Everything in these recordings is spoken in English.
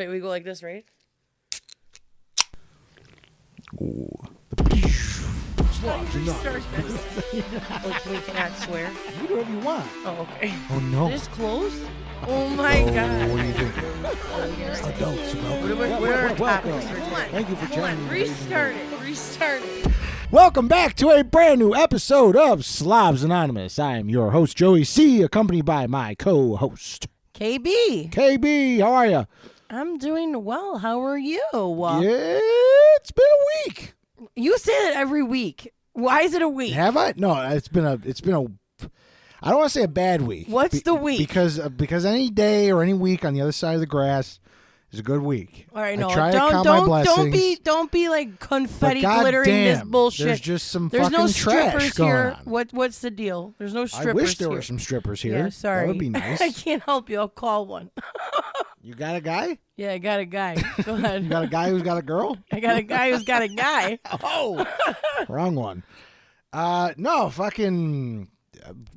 Wait, we go like this, right? Ooh. Slobs start this. Oh, we cannot swear. You do whatever you want. Oh, okay. Oh, no. This close? Oh my God. What do you think? Adults. What are our topics? Thank you for joining me. Restart it. Welcome back to a brand new episode of Slobs Anonymous. I am your host, Joey C., accompanied by my co-host, KB. KB. How are you? I'm doing well. How are you? It's been a week. You say that every week. Why is it a week? Have I? No, it's been a. I don't want to say a bad week. What's the week? Because any day or any week on the other side of the grass is a good week. All right, no, I try to count my blessings. don't be like confetti but glittering this damn, bullshit. There's just some There's fucking no trash strippers going here. on. What's the deal? There's no strippers I wish there here. were some strippers here. Yeah, sorry. That would be nice. I can't help you. I'll call one. You got a guy? Yeah, I got a guy. Go ahead. You got a guy who's got a girl? I got a guy who's got a guy. Oh, wrong one. No, fucking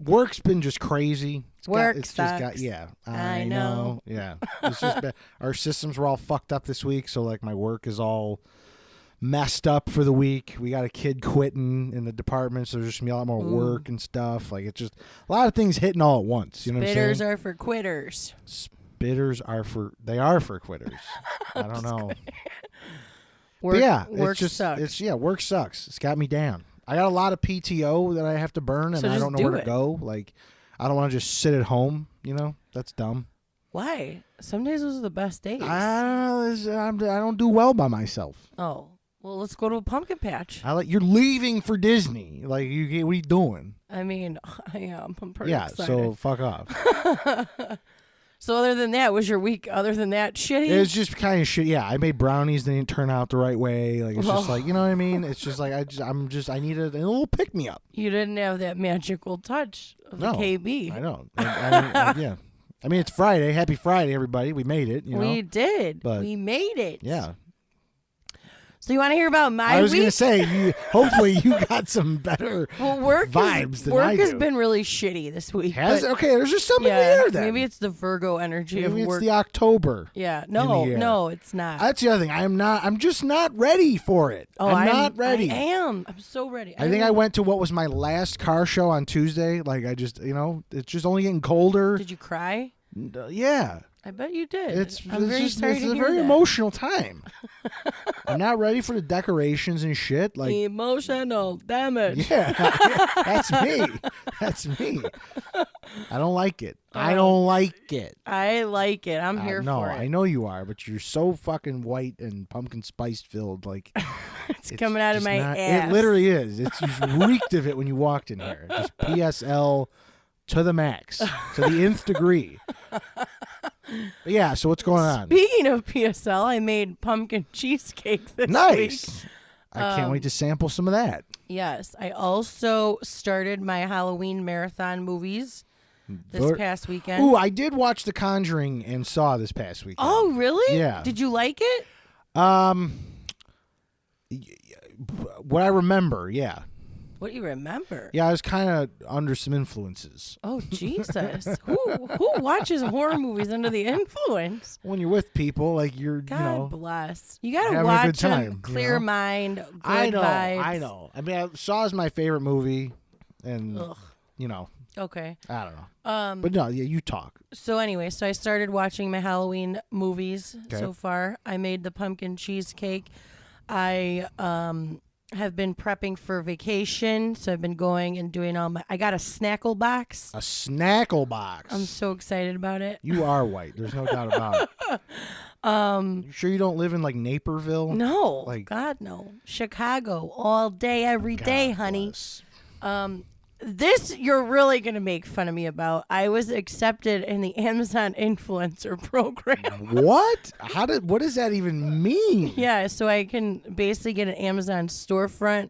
work's been just crazy. Work sucks. sucks. I know. Yeah, it's just bad. Our systems were all fucked up this week, so like my work is all messed up for the week. We got a kid quitting in the department, so there's just gonna be a lot more work and stuff. Like it's just a lot of things hitting all at once. You know what I'm saying? Spitters are for quitters. Spitters are for quitters. I don't know. Work, But yeah, work it's just sucks. work sucks. It's got me down. I got a lot of PTO that I have to burn, and So I just don't know do where to it. go. Like, I don't want to just sit at home. You know, that's dumb. Why? Some days those are the best days. I don't do well by myself. Oh, well, let's go to a pumpkin patch. You're leaving for Disney. Like, what are you doing? I mean, I am. I'm pretty Yeah, excited. so fuck off. So other than that, was your week other than that shitty? It's just kind of shit. Yeah, I made brownies. They didn't turn out the right way. Like, it's just like, you know what I mean? It's just like I needed a little pick me up. You didn't have that magical touch of No, the KB. I know. Yeah. I mean, it's Friday. Happy Friday, everybody. We made it. You know. We did. But- We made it. Yeah. So you want to hear about my I was week? going to say, hopefully you got some better Well, work vibes than work I has do. been really shitty this week. Has it? but- Okay, there's just something yeah, there then. maybe it's the Virgo energy Maybe of it's work. the October. Yeah, the air. no, it's not. That's the other thing. I'm just not ready for it. I'm not ready. I am. I'm so ready. I think I went to what was my last car show on Tuesday. Like, I just, it's just only getting colder. Did you cry? Yeah. I bet you did. It's I'm very sorry it's to a hear very that. emotional time. I'm not ready for the decorations and shit. Like, Emotional damage. yeah, that's me. That's me. I don't like it. I don't like it. I like it. I'm here no, for it. I know you are, but you're so fucking white and pumpkin spice filled. Like, it's coming out of just my not- ass. It literally is. It's you reeked of it when you walked in here. Just PSL to the max, to the nth degree. But yeah, so what's going on? Speaking of PSL, I made pumpkin cheesecake this week. Nice. I can't wait to sample some of that. Yes. I also started my Halloween marathon movies this Ver- past weekend. Ooh, I did watch The Conjuring and Saw this past weekend. Oh, really? Yeah. Did you like it? What I remember, yeah. What do you remember? Yeah, I was kind of under some influences. Oh, Jesus. Who watches horror movies under the influence? When you're with people, like God bless. You got to having a good watch time, them. you Clear know? mind, good I know, vibes. I know. I mean, Saw is my favorite movie, and Ugh. Okay. I don't know. But no, yeah, you talk. So anyway, so I started watching my Halloween movies Okay. so far. I made the pumpkin cheesecake. I have been prepping for vacation, so I've been going and doing I got a snackle box. A snackle box. I'm so excited about it. You are white. There's no doubt about it. You sure you don't live in like Naperville? No, Like- God no. Chicago all day, every day, God honey. bless. This you're really gonna make fun of me about. I was accepted in the Amazon influencer program. What? What does that even mean? Yeah, so I can basically get an Amazon storefront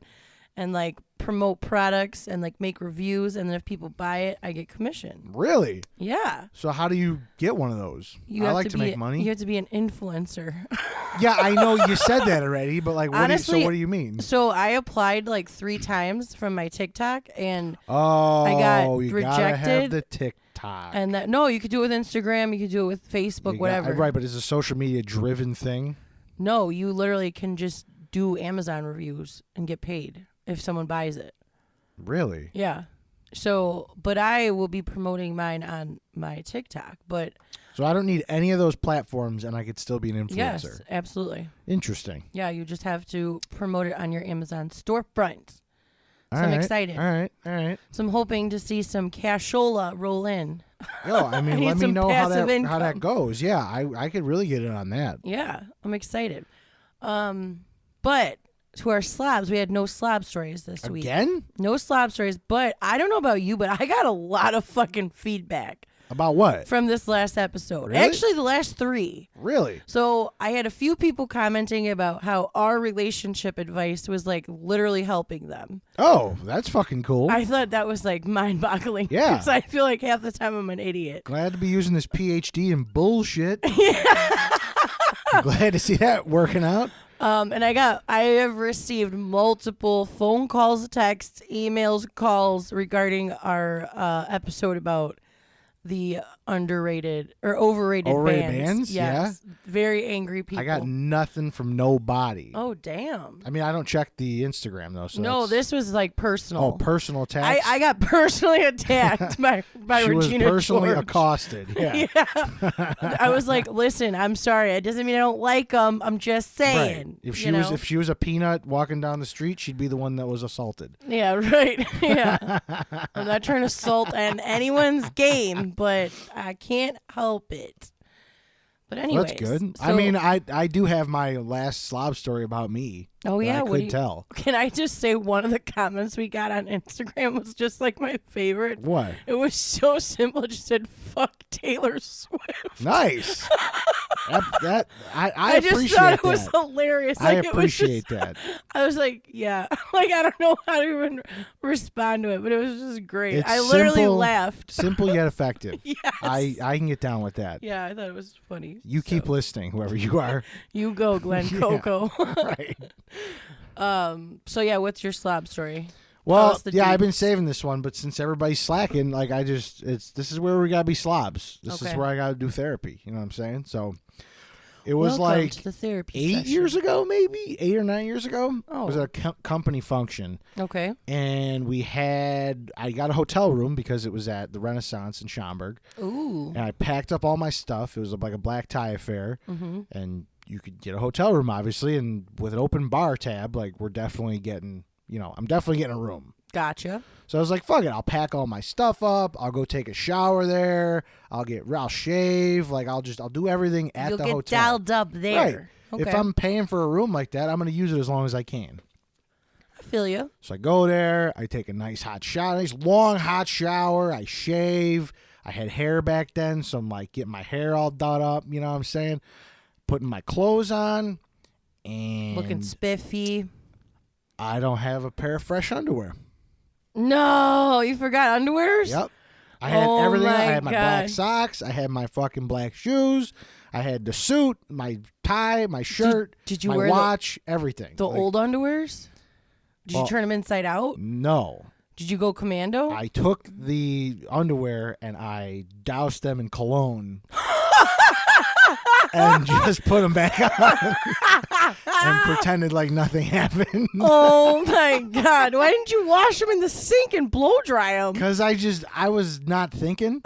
and like promote products and like make reviews, and then if people buy it, I get commission. Really? Yeah. So how do you get one of those? You I have like to make money. You have to be an influencer. Yeah, I know you said that already, but like, Honestly, what do you mean? So I applied like 3 times from my TikTok, and Oh, I got you gotta have rejected. the TikTok. TikTok. And that no, you could do it with Instagram, you could do it with Facebook, whatever. Right, but it's a social media driven thing. No, you literally can just do Amazon reviews and get paid if someone buys it. Really? Yeah. So, but I will be promoting mine on my TikTok. But So I don't need any of those platforms, and I could still be an influencer. yes, absolutely. Interesting. Yeah, you just have to promote it on your Amazon storefront. All I'm right, excited. All right. So I'm hoping to see some cashola roll in. Yo, I mean, need let me some know how passive that income. goes. Yeah, I could really get in on that. Yeah, I'm excited. But to our slobs, we had no slob stories this week. Again? No slob stories, but I don't know about you, but I got a lot of fucking feedback About what? from this last episode. Really? Actually, the last 3. Really? So I had a few people commenting about how our relationship advice was like literally helping them. Oh, that's fucking cool. I thought that was like mind-boggling. Yeah. Because I feel like half the time I'm an idiot. Glad to be using this PhD in bullshit. Glad to see that working out. And I have received multiple phone calls, texts, emails, calls regarding our episode about the underrated or overrated bands. Yes. Very angry people. I got nothing from nobody. Oh, damn. I mean, I don't check the Instagram though. So No, that's- this was like personal. Oh, personal attacks. I got personally attacked by she Regina was personally George. accosted. Yeah. I was like, listen, I'm sorry. It doesn't mean I don't like them. I'm just saying. Right. If you know? if she was a peanut walking down the street, she'd be the one that was assaulted. Yeah, right. Yeah. I'm not trying to assault on anyone's game, but I can't help it. But anyways. That's good. So, I mean, I do have my last slob story about me. oh that yeah, I what do could you, tell. Can I just say one of the comments we got on Instagram was just like my favorite. What? It was so simple. It just said "fuck Taylor Swift." Nice. I I just appreciate thought it that. was hilarious. I Like, appreciate it was that. just, I was like, yeah. Like I don't know how to even respond to it, but it was just great. It's I literally simple. laughed. Simple yet effective. Yes. I can get down with that. Yeah, I thought it was funny. You keep listening, whoever you are. You go, Glenn Yeah. Coco. Right. So yeah, what's your slob story? Well, us the yeah, I've been deets. saving this one, but since everybody's slacking, like this is where we gotta be slobs. This is Okay. where I gotta do therapy. You know what I'm saying? So it was Welcome like to the therapy 8 session. years ago, maybe 8 or 9 years ago. Oh. It was a company function, Okay. and I got a hotel room because it was at the Renaissance in Schaumburg, Ooh. and I packed up all my stuff. It was like a black tie affair, Mm-hmm. and you could get a hotel room, obviously, and with an open bar tab, like we're definitely getting, I'm definitely getting a room. Gotcha. So I was like, fuck it, I'll pack all my stuff up. I'll go take a shower there. I'll shave. Like I'll do everything at You'll the get hotel. dialed up there. Right. Okay. If I'm paying for a room like that, I'm going to use it as long as I can. I feel you. So I go there. I take a nice hot shower, nice long hot shower. I shave. I had hair back then, so I'm like getting my hair all done up. You know what I'm saying? Putting my clothes on, and Looking spiffy. I don't have a pair of fresh underwear. No, you forgot underwears? Yep. I had Oh everything. I my had my black God. socks. I had my fucking black shoes. I had the suit, my tie, my shirt, did you my wear the- watch, everything. The Like, old underwears? Did Well- you turn them inside out? No. Did you go commando? I took the underwear and I doused them in cologne and just put them back on and pretended like nothing happened. Oh my God. Why didn't you wash them in the sink and blow dry them? Because I was not thinking.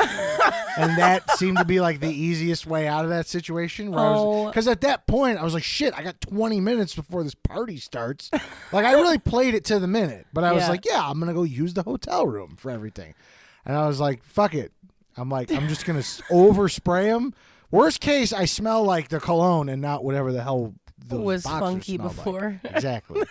And that seemed to be like the easiest way out of that situation. Oh. Because at that point, I was like, shit, I got 20 minutes before this party starts. Like, I really played it to the minute. But I was Yeah. like, yeah, I'm going to go use the hotel room for everything. And I was like, fuck it. I'm like, I'm just going to overspray them. Worst case, I smell like the cologne and not whatever the hell those Was boxers funky smelled like. before. Exactly.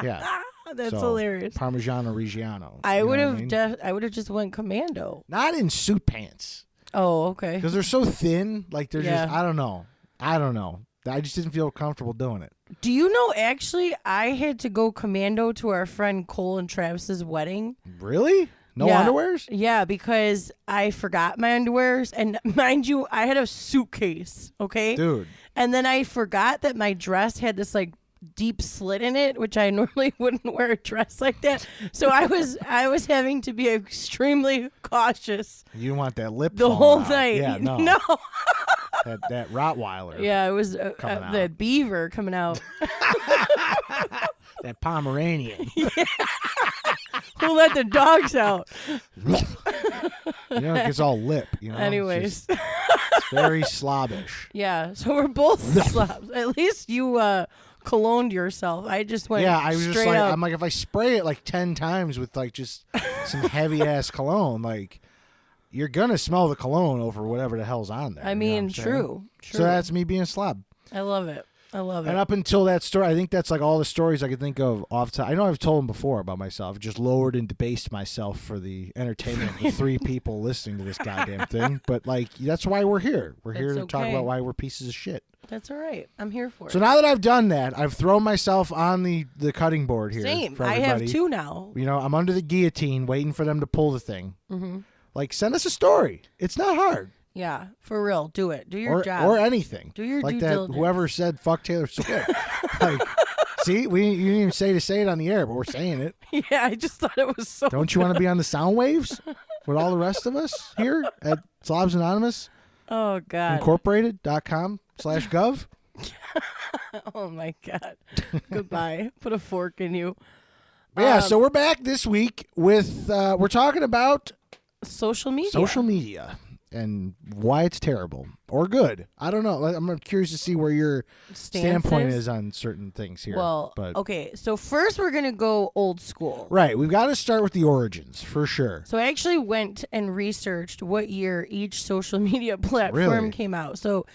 Yeah. That's So, hilarious. Parmigiano Reggiano. I You know would what have mean? I would have just went commando. Not in suit pants. Oh, okay. Because they're so thin. Like, they're Yeah. just, I don't know. I just didn't feel comfortable doing it. Do you know actually I had to go commando to our friend Cole and Travis's wedding? Really? No Yeah. underwears? Yeah, because I forgot my underwears and mind you, I had a suitcase, okay? Dude. And then I forgot that my dress had this like deep slit in it, which I normally wouldn't wear a dress like that. So I was having to be extremely cautious You don't want that lip the falling whole out. night. Yeah, no. No. That Rottweiler. Yeah, it was Coming out. the beaver coming out. That Pomeranian. Who let the dogs out? It gets all lip. Anyways. It's very slobbish. Yeah, so we're both slobs. At least you cologned yourself. I just went Yeah, I was just straight like, up. I'm like, if I spray it like 10 times with like just some heavy ass cologne, like you're gonna smell the cologne over whatever the hell's on there. I you know mean, what I'm saying? true. So that's me being a slob. I love it. And up until that story, I think that's like all the stories I could think of off time. I know I've told them before about myself. Just lowered and debased myself for the entertainment of the 3 people listening to this goddamn thing. But like, that's why we're here. We're here to talk okay. about why we're pieces of shit. That's all right. I'm here for So it. now that I've done that, I've thrown myself on the cutting board here. Same. For I everybody. have 2 now. I'm under the guillotine waiting for them to pull the thing. Mm-hmm. Like, send us a story. It's not hard. Yeah, for real. Do it. Do your job. Or anything. Do your like due that. diligence. Whoever said "fuck Taylor Swift." Like, see, you didn't even say it on the air, but we're saying it. Yeah, I just thought it was so. Don't you want to be on the sound waves with all the rest of us here at Slobs Anonymous Oh God. Incorporated.com/gov? Oh my God. Goodbye. Put a fork in you. Yeah, so we're back this week with we're talking about Social media. social media and why it's terrible or good. I don't know. I'm curious to see where your standpoint is on certain things here. Well, but okay. So first we're gonna go old school. right, we've got to start with the origins for sure. So I actually went and researched what year each social media platform Really? came out. So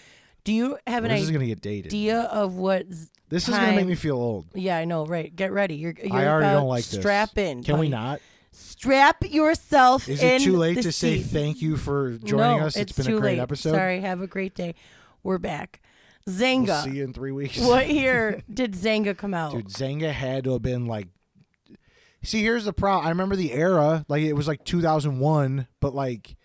do you have an This is gonna get dated. idea of what? This is gonna make me feel old. Yeah, I know. Right. Get ready. You're I already about don't like this. strap in. Can we buddy. not? Strap yourself Is in it too late the to say seat. thank you for joining No, us? It's been too a great late. episode. Sorry. Have a great day. We're back. We'll Zanga. see you in 3 weeks. What year did Zanga come out? Dude, Zanga had to have been like. See, here's the problem. I remember the era, like it was like 2001, but like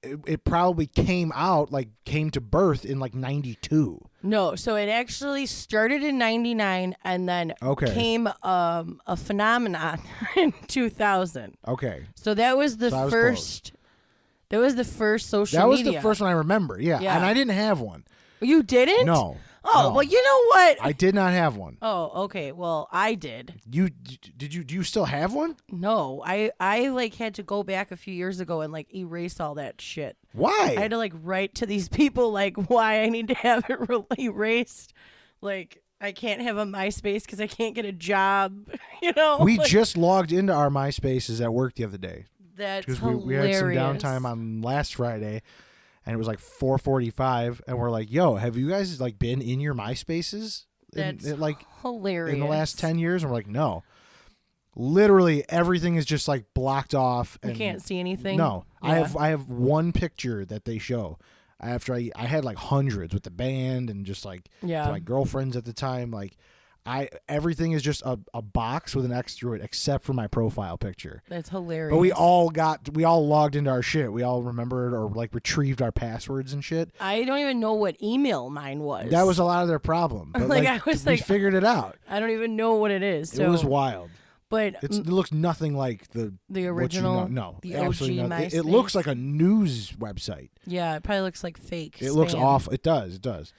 it probably came to birth in like 92. No, so it actually started in 99 and then Okay. came a phenomenon in 2000. Okay. So that was the So I was first. That was the first social That was media. the first one I remember. Yeah. Yeah. And I didn't have one. You didn't? No. Oh, no. well, you know what? I did not have one. Oh, okay. Well, I did. Do you still have one? No, I like had to go back a few years ago and like erase all that shit. Why? I had to like write to these people like why I need to have it erased. Like I can't have a MySpace because I can't get a job. You know, we like, just logged into our MySpaces at work the other day that's because hilarious. we had some downtime on last Friday, and it was like 4:45, and we're like, "Yo, have you guys like been in your MySpaces That's like hilarious in the last 10 years?" And we're like, "No." Literally everything is just like blocked off. You And can't see anything. No, Yeah. I have one picture that they show. After I had like hundreds with the band and just like Yeah. to my girlfriends at the time, like everything is just a box with an X through it except for my profile picture. That's hilarious. But we all logged into our shit. We all remembered or like retrieved our passwords and shit. I don't even know what email mine was. That was a lot of their problem. But Like, like, I was we like- figured it out. I don't even know what it is. So, It was wild. but It looks nothing like the the what you original, know. No, the absolutely OG not. It MySpace. looks like a news website. Yeah, it probably looks like fake. It looks spam. awful. It does. It does.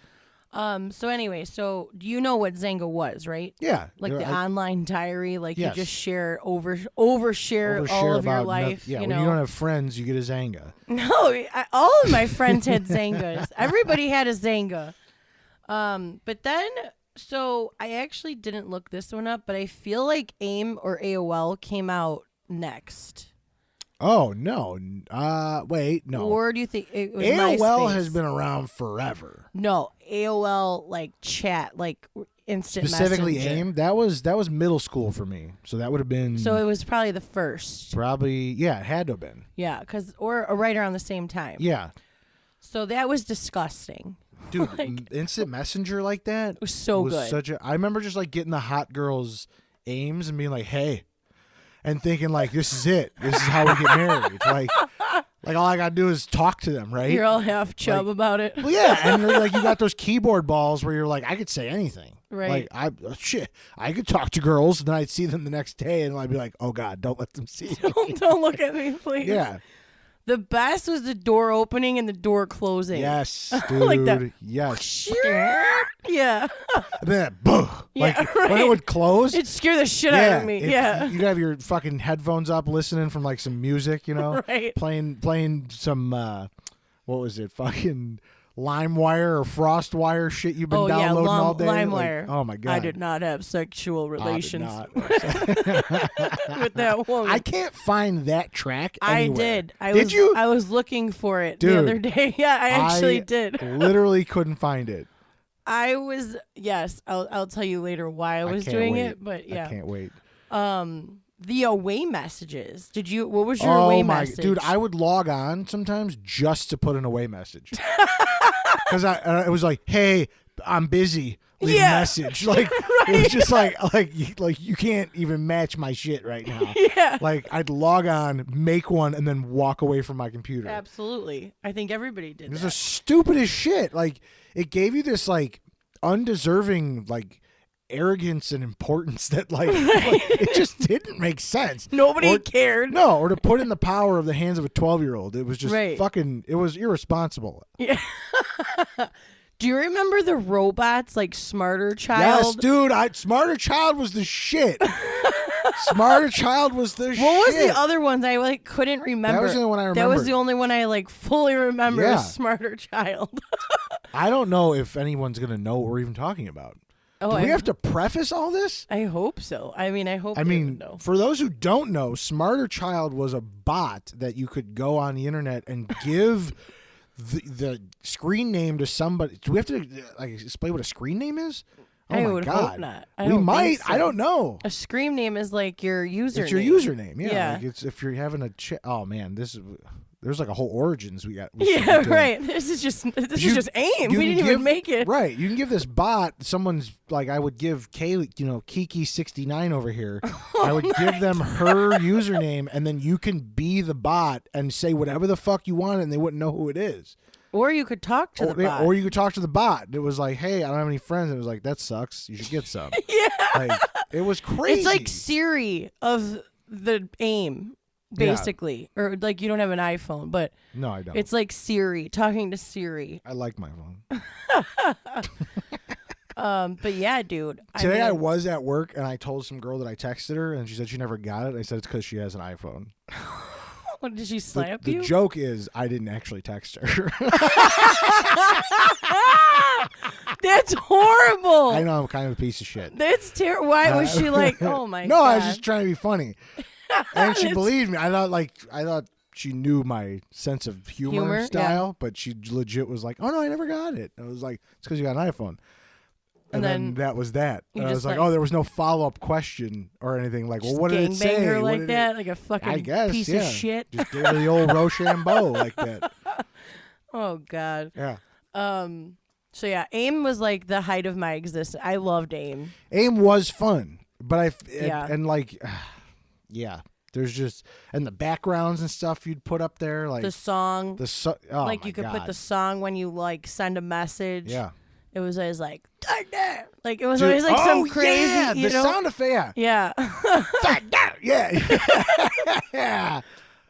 So anyway, so do you know what Zanga was, right? Yeah. Like the online diary, like Yes. you just share overshare all of your about life. yeah, you when know? you don't have friends, you get a Zanga. No, all of my friends had Zangas. Everybody had a Zanga. But then, so I actually didn't look this one up, but I feel like AIM or AOL came out next. Oh no. Wait, no. Or do you think it was AOL MySpace? has been around forever. No, AOL like chat, like instant Specifically messenger. AIM. That was middle school for me. So that would have been So it was probably the first. probably it had to have been. Yeah, or right around the same time. Yeah. So that was disgusting. Dude, Like- instant messenger like that It was so was good. I remember just like getting the hot girls aims and being like, "Hey," and thinking like, "This is it. This is how we get married." Like Like all I gotta do is talk to them, right? You're all half chub Like- about it. Well, yeah, and they're like you got those keyboard balls where you're like, I could say anything. Right. Like I could talk to girls, and then I'd see them the next day, and I'd be like, oh God, don't let them see me. Don't look at me, please. Yeah. The best was the door opening and the door closing. Yes, dude. Like that. Yes. Yeah. And then boom. Like Yeah, when right. it would close. It scared the shit out of me. if Yeah. You'd have your fucking headphones up, listening from like some music, you know, Right. playing some what was it, fucking LimeWire or FrostWire shit you've been Oh, yeah. downloading all day. LimeWire. Like, oh my God. I did not have sexual relations I did with that woman. I can't find that track I anywhere. did. Did you? I was looking for it Dude, the other day. Yeah, I actually did. Literally couldn't find it. I was I'll tell you later why I was can't doing wait. it, but yeah. I can't wait. The away messages. What was your away message? Dude, I would log on sometimes just to put an away message. Cuz it was like, "Hey, I'm busy." Leave a message. Like it was just like you can't even match my shit right now. Yeah. Like I'd log on, make one, and then walk away from my computer. Absolutely. I think everybody did It was that. the stupidest shit. Like it gave you this like undeserving like arrogance and importance that like it just didn't make sense. Nobody Or- cared. No, or to put in the power of the hands of a 12-year-old. It was just Right. fucking. It was irresponsible. Yeah. Do you remember the robots like Smarter Yes, Child? dude. Smarter Child was the shit. Smarter Child was the shit. What was the other ones? I like couldn't remember. That was the only one I That was remembered. the only one I like fully remember. Yeah. Smarter Child. I don't know if anyone's gonna know what we're even talking about. Oh, Do we have to preface all this? I hope so. I mean, I hope. I they mean, would know. for those who don't know, Smarter Child was a bot that you could go on the internet and give the screen name to somebody. Do we have to like explain what a screen name is? Oh I my would God. hope not. We might. I don't know. know. A scream name is like your username. It's your username. Yeah. Yeah. Like it's if you're having a oh man, there's like a whole origins we should be Yeah, doing. right. This is just You- aim. you We can didn't even make it. Right. You can give this bot someone's like I would give Kaylee, Kiki69 over here. I would give them her username and then you can be the bot and say whatever the fuck you want and they wouldn't know who it is. Or you could talk to the bot. Or you could talk to the bot. It was like, "Hey, I don't have any friends." And it was like, "That sucks. You should get some." Yeah. Like it was crazy. It's like Siri of the aim, basically. Or like you don't have an iPhone, but no, I don't. it's like Siri, talking to Siri. I like my phone. But yeah, dude. Today I mean, was at work and I told some girl that I texted her and she said she never got it. I said it's because she has an iPhone. what, did she slap The you? joke is I didn't actually text her. That's horrible. I know I'm kind of a piece of shit. That's terrible. Why was she like, oh my No, God. I was just trying to be funny. And she believed me. I thought she knew my sense of humor Humor, style, but she legit was like, "Oh no, I never got it." I was like, "It's because you got an iPhone." And then that was that. you And I was just, like, like- "Oh, there was no follow-up question or anything." Like, well, Just what did it gangbang say? her What like did that, It, like a fucking I guess, piece yeah. of shit. Just gave her the old Rochambeau like that. Oh God. Yeah. So yeah, AIM was like the height of my existence. I loved AIM. AIM was fun, but Yeah. and like, yeah. There's just and the backgrounds and stuff you'd put up there, like The song, oh like my you could God. put the song when you like send a message. Yeah. It was always like, like it was Dude, always like some oh, crazy, yeah, you the know? sound effect. Yeah. Yeah. Yeah.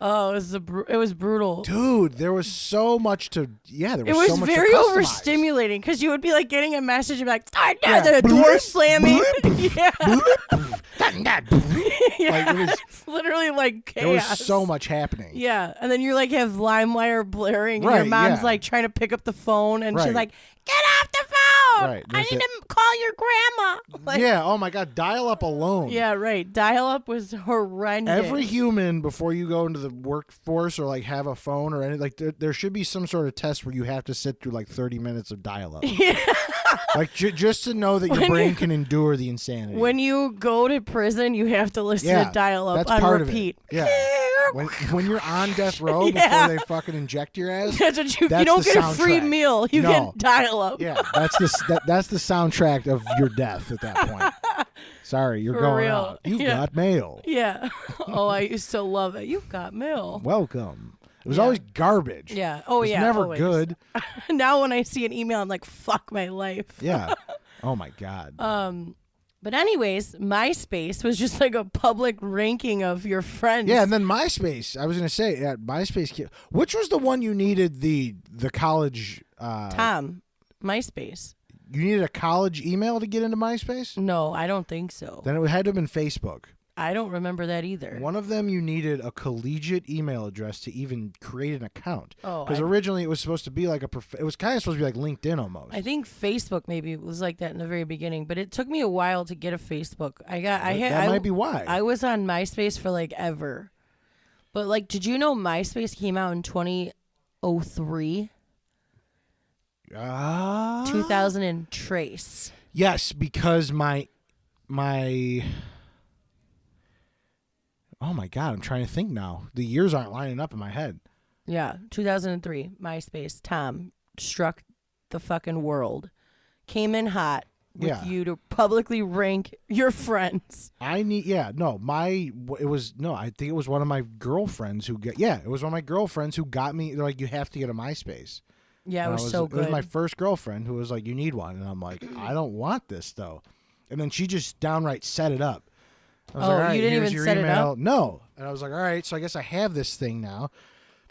Oh, it was brutal. Dude, there was so much to there It was so was much very to customize. overstimulating because you would be like getting a message and be like, Yeah. the door Bloop, slamming. yeah. Yeah, Like, it was- it's literally like chaos. There was so much happening. Yeah, and then you like have LimeWire blaring, and Right, your mom's yeah. like trying to pick up the phone, and she's Right. like, "Get off the phone! Right, I there's need that- to call your grandma." Like, Yeah, oh my God, dial up alone. yeah, right. Dial up was horrendous. Every human before you go into the workforce or like have a phone or anything, like there should be some sort of test where you have to sit through like 30 minutes of dial up. Yeah. Like just to know that your When brain you- can endure the insanity. When you go to prison, you have to listen Yeah, to dial up that's on part repeat. of it. Yeah. When you're on death row Yeah. before they fucking inject your ass. That's what you That's don't the get a free soundtrack. meal. You No. get dial up. Yeah, that's the soundtrack of your death at that point. Sorry, you're For going real. out. You've Yeah. got mail. Yeah. Oh, I used to love it. You've got mail. Welcome. It was Yeah. always garbage. Yeah. Oh, It was yeah. never always. good. Now when I see an email, I'm like, fuck my life. Yeah. Oh my God. But anyways, MySpace was just like a public ranking of your friends. Yeah, and then MySpace. I was gonna say, MySpace. Which was the one you needed the college? Tom, MySpace. You needed a college email to get into MySpace. No, I don't think so. Then it had to have been Facebook. I don't remember that either. One of them, you needed a collegiate email address to even create an account. Oh, because originally it was supposed to be like it was kind of supposed to be like LinkedIn almost. I think Facebook maybe was like that in the very beginning, but it took me a while to get a Facebook. That might be why. I was on MySpace for like ever. But like, did you know MySpace came out in 2003? 2000 and trace. Yes, because my oh my God, I'm trying to think now. The years aren't lining up in my head. Yeah, 2003, MySpace. Tom struck the fucking world. Came in hot with you to publicly rank your friends. I think it was one of my girlfriends who it was one of my girlfriends who got me. They're like, you have to get a MySpace. Yeah, it was so good. It was my first girlfriend who was like, you need one. And I'm like, I don't want this though. And then she just downright set it up. I was like, all right, you didn't here's even your set it email. up? No. And I was like, all right, so I guess I have this thing now.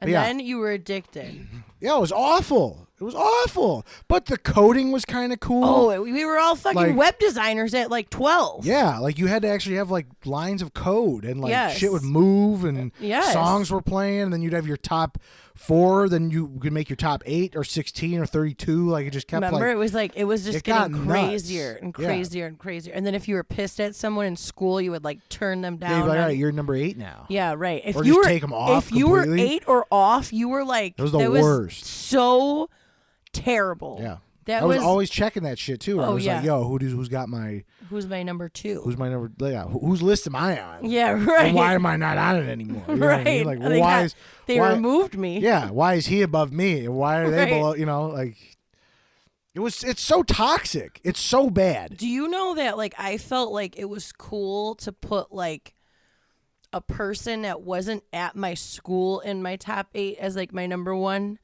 And yeah. then you were addicted. Yeah, it was awful. It was awful. But the coding was kind of cool. Oh, we were all fucking Like- web designers at like 12. Yeah, like you had to actually have like lines of code and like Yes. shit would move and Yes. songs were playing and then you'd have your top 4, then you could make your top 8 or 16 or 32. Like it just kept Remember, it was just it got getting nuts. crazier and Yeah. crazier and crazier. And then if you were pissed at someone in school, you would like turn them yeah, down. you'd be like, on- all right, you're number 8 now. Yeah, right. If Or you just were take 'em off if you were completely. 8 or off, you were like It was the that worst. so terrible. Yeah. That I was was always checking that shit too. I Oh, was yeah. like, yo, who's got my who's my number 2. who's my number whose list am I on? Yeah, right. And why am I not on it anymore? You know what I mean? Right. Like why is They why- removed me. Yeah, why is he above me? And why are they Right. below? You know, like it's so toxic. It's so bad. Do you know that like I felt like it was cool to put like a person that wasn't at my school in my top 8 as like my number 1?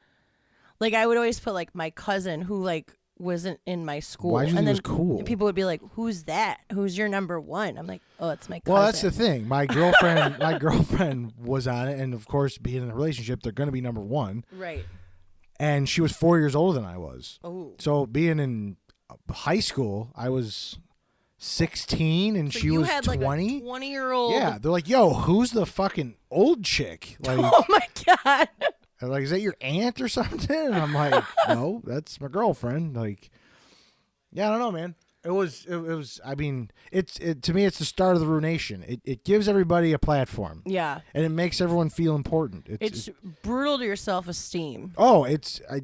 Like I would always put like my cousin who like wasn't in my school. Why'd you and think it then was cool? people would be like, "Who's that? Who's your number 1?" I'm like, "Oh, it's my cousin." Well, that's the thing. My girlfriend was on it, and of course, being in a relationship, they're going to be number 1. Right. And she was 4 years older than I was. Oh. So being in high school, I was 16 and So she you was had 20. like a 20-year-old. Yeah, they're like, "Yo, who's the fucking old chick?" Like, Oh my god. they're like, "Is that your aunt or something?" And I'm like, "No, that's my girlfriend." Like, yeah, I don't know, man. It was. I mean, to me, it's the start of the ruination. It gives everybody a platform, Yeah. and it makes everyone feel important. It's brutal to your self-esteem.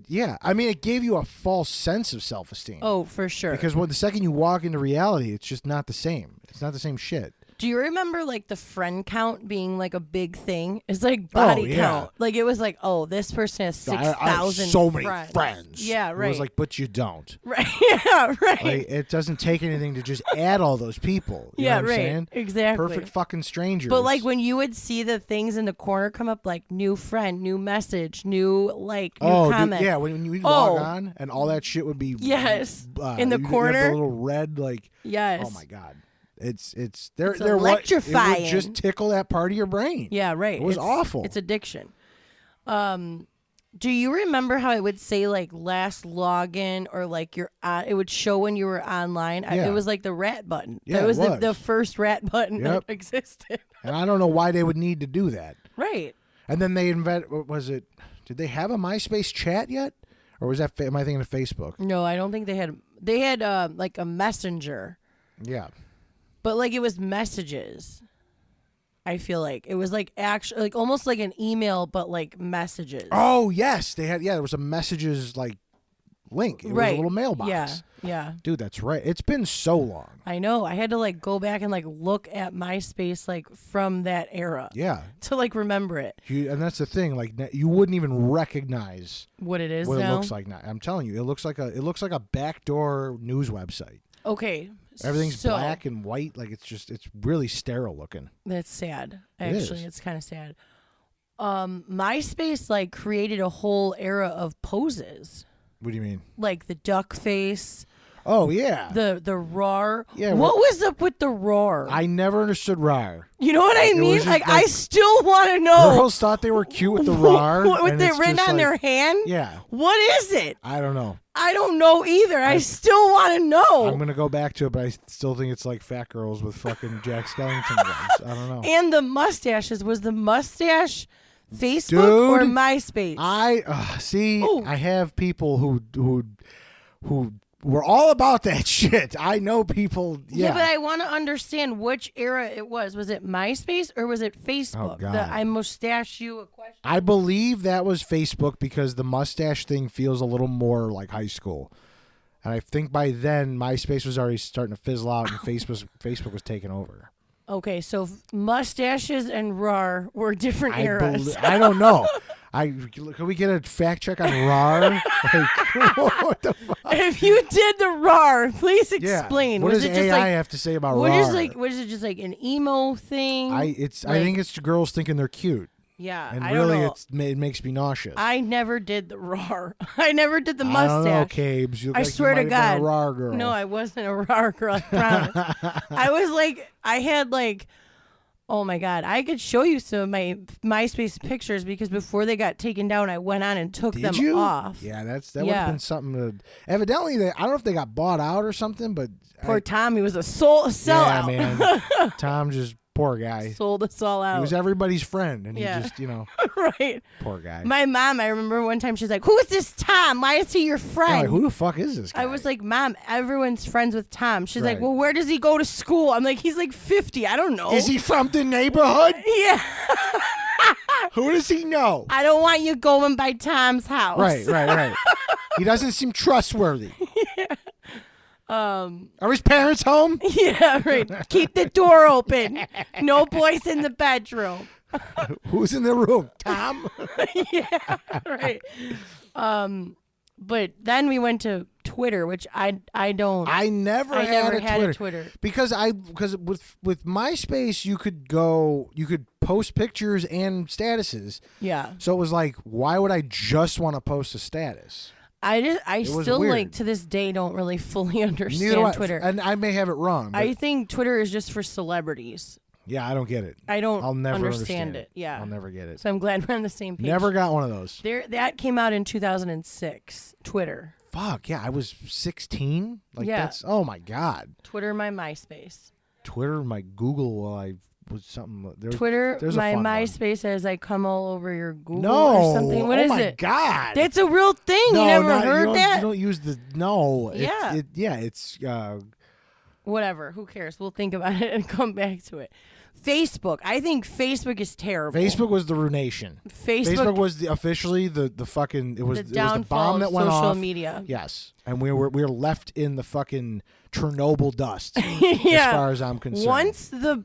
Yeah. I mean, it gave you a false sense of self-esteem. Oh, for sure. Because the second you walk into reality, it's just not the same. It's not the same shit. Do you remember like the friend count being like a big thing? It's like body yeah. count. Like it was like, oh, this person has I have 6,000 so many friends. friends. Yeah, It right. was like, but you don't. Right. Yeah, right. Like, it doesn't take anything to just add all those people. You yeah, know what I'm right. saying? Exactly. Perfect fucking strangers. But like when you would see the things in the corner come up, like new friend, new message, new like, new comment. Dude, yeah, when you Oh. log on and all that shit would be Yes. In the you have corner. the little red like. Yes. Oh my god, they're It's It electrifying. would just tickle that part of your brain. Yeah, right. It was awful. It's addiction. Do you remember how it would say like last login or like it would show when you were online? Yeah. It was like the rat button. Yeah, That was, it was. the first rat button Yep. that existed. And I don't know why they would need to do that. Right. And then they did they have a MySpace chat yet? Or was that, am I thinking of Facebook? No, I don't think they had. They had like a messenger, Yeah. but like it was messages. I feel like it was like actually like almost like an email, but like messages. Oh, yes. They had, there was a messages like link. It right. was a little mailbox. Yeah. Yeah. Dude, that's right. It's been so long. I know. I had to like go back and like look at MySpace like from that era Yeah. to like remember it. And that's the thing. Like, you wouldn't even recognize What it is what now. it looks like now. I'm telling you, it looks like a backdoor news website. Okay. Everything's so, black and white. Like, it's really sterile looking. That's sad. It Actually, is. it's kind of sad. MySpace like created a whole era of poses, What do you mean? like the duck face, Oh yeah. the roar. Yeah, what was up with the roar? I never understood RAR. You know what I It was mean? just Like, like- I still want to know. Girls thought they were cute with the RAR. With and it it's written just on like- their hand? Yeah. What is it? I don't know. I don't know either. I still want to know. I'm gonna go back to it, but I still think it's like fat girls with fucking Jack Skellington guns. I don't know. And the mustaches. Was the mustache Facebook or Dude, MySpace? I see. Ooh. I have people who were all about that shit. I know people. Yeah, but I want to understand which era it was. Was it MySpace or was it Facebook? God. I mustache you a question. I believe that was Facebook because the mustache thing feels a little more like high school. And I think by then MySpace was already starting to fizzle out and Facebook was taking over. Okay, so mustaches and RAR were different eras. I don't know. Can we get a fact check on RAR? Like, what the fuck? If you did the RAR, please Yeah. explain. What was does it just AI like have to say about what RAR? was it just like an emo thing? I Like- think it's girls thinking they're cute, yeah, and I really don't know. it makes me nauseous. I never did the RAR. I never did the I don't know, mustache. Cabes. You look I like you swear to might have been God. a RAR girl. No, I wasn't a RAR girl, I promise. I was like, I had like, oh my God, I could show you some of my MySpace pictures because before they got taken down, I went on and took Did them you? off. Yeah, that would Yeah. have been something. Evidently, I don't know if they got bought out or something, but Poor Tommy was a sellout. yeah, man. Tom just poor guy. Sold us all out. He was everybody's friend, and Yeah. he just right. poor guy. My mom, I remember one time she's like, "Who is this Tom? Why is he your I'm friend?" like, who the fuck is this guy? I was like, "Mom, everyone's friends with Tom." She's like, Right. "Well, where does he go to school?" I'm like, "He's like 50. I don't know." is he from the neighborhood? Yeah. Who does he know? I don't want you going by Tom's house. Right. He doesn't seem trustworthy. Um. Are his parents home? Yeah. Right. Keep the door open. No boys in the bedroom. Who's in the room? Tom? Yeah. Right. But then we went to Twitter, which I don't. I never had a Twitter. Because with MySpace you could post pictures and statuses. Yeah. So it was like, why would I just want to post a status? I was still weird. like to this day don't really fully understand Neither do I. Twitter. And I may have it wrong. But I think Twitter is just for celebrities. yeah, I don't get it. I don't I'll never understand it. Yeah. I'll never get it. So I'm glad we're on the same page. Never got one of those. That came out in 2006. Twitter. Fuck, yeah, I was 16. Like Yeah. that's oh my god. Twitter, my MySpace. Twitter, my Google while I was something there. Twitter, there's a my fun one. MySpace as I come all over your Google No. or something. What oh is my it? god. That's a real thing. no, you never not- heard don't, that? You don't use the no. Yeah. It's Whatever. Who cares? We'll think about it and come back to it. Facebook. I think Facebook is terrible. Facebook was the ruination. Facebook was officially the fucking it was the it was the downfall bomb that of went social off. media. Yes, and we were left in the fucking Chernobyl dust. Yeah. As far as I'm concerned. Once the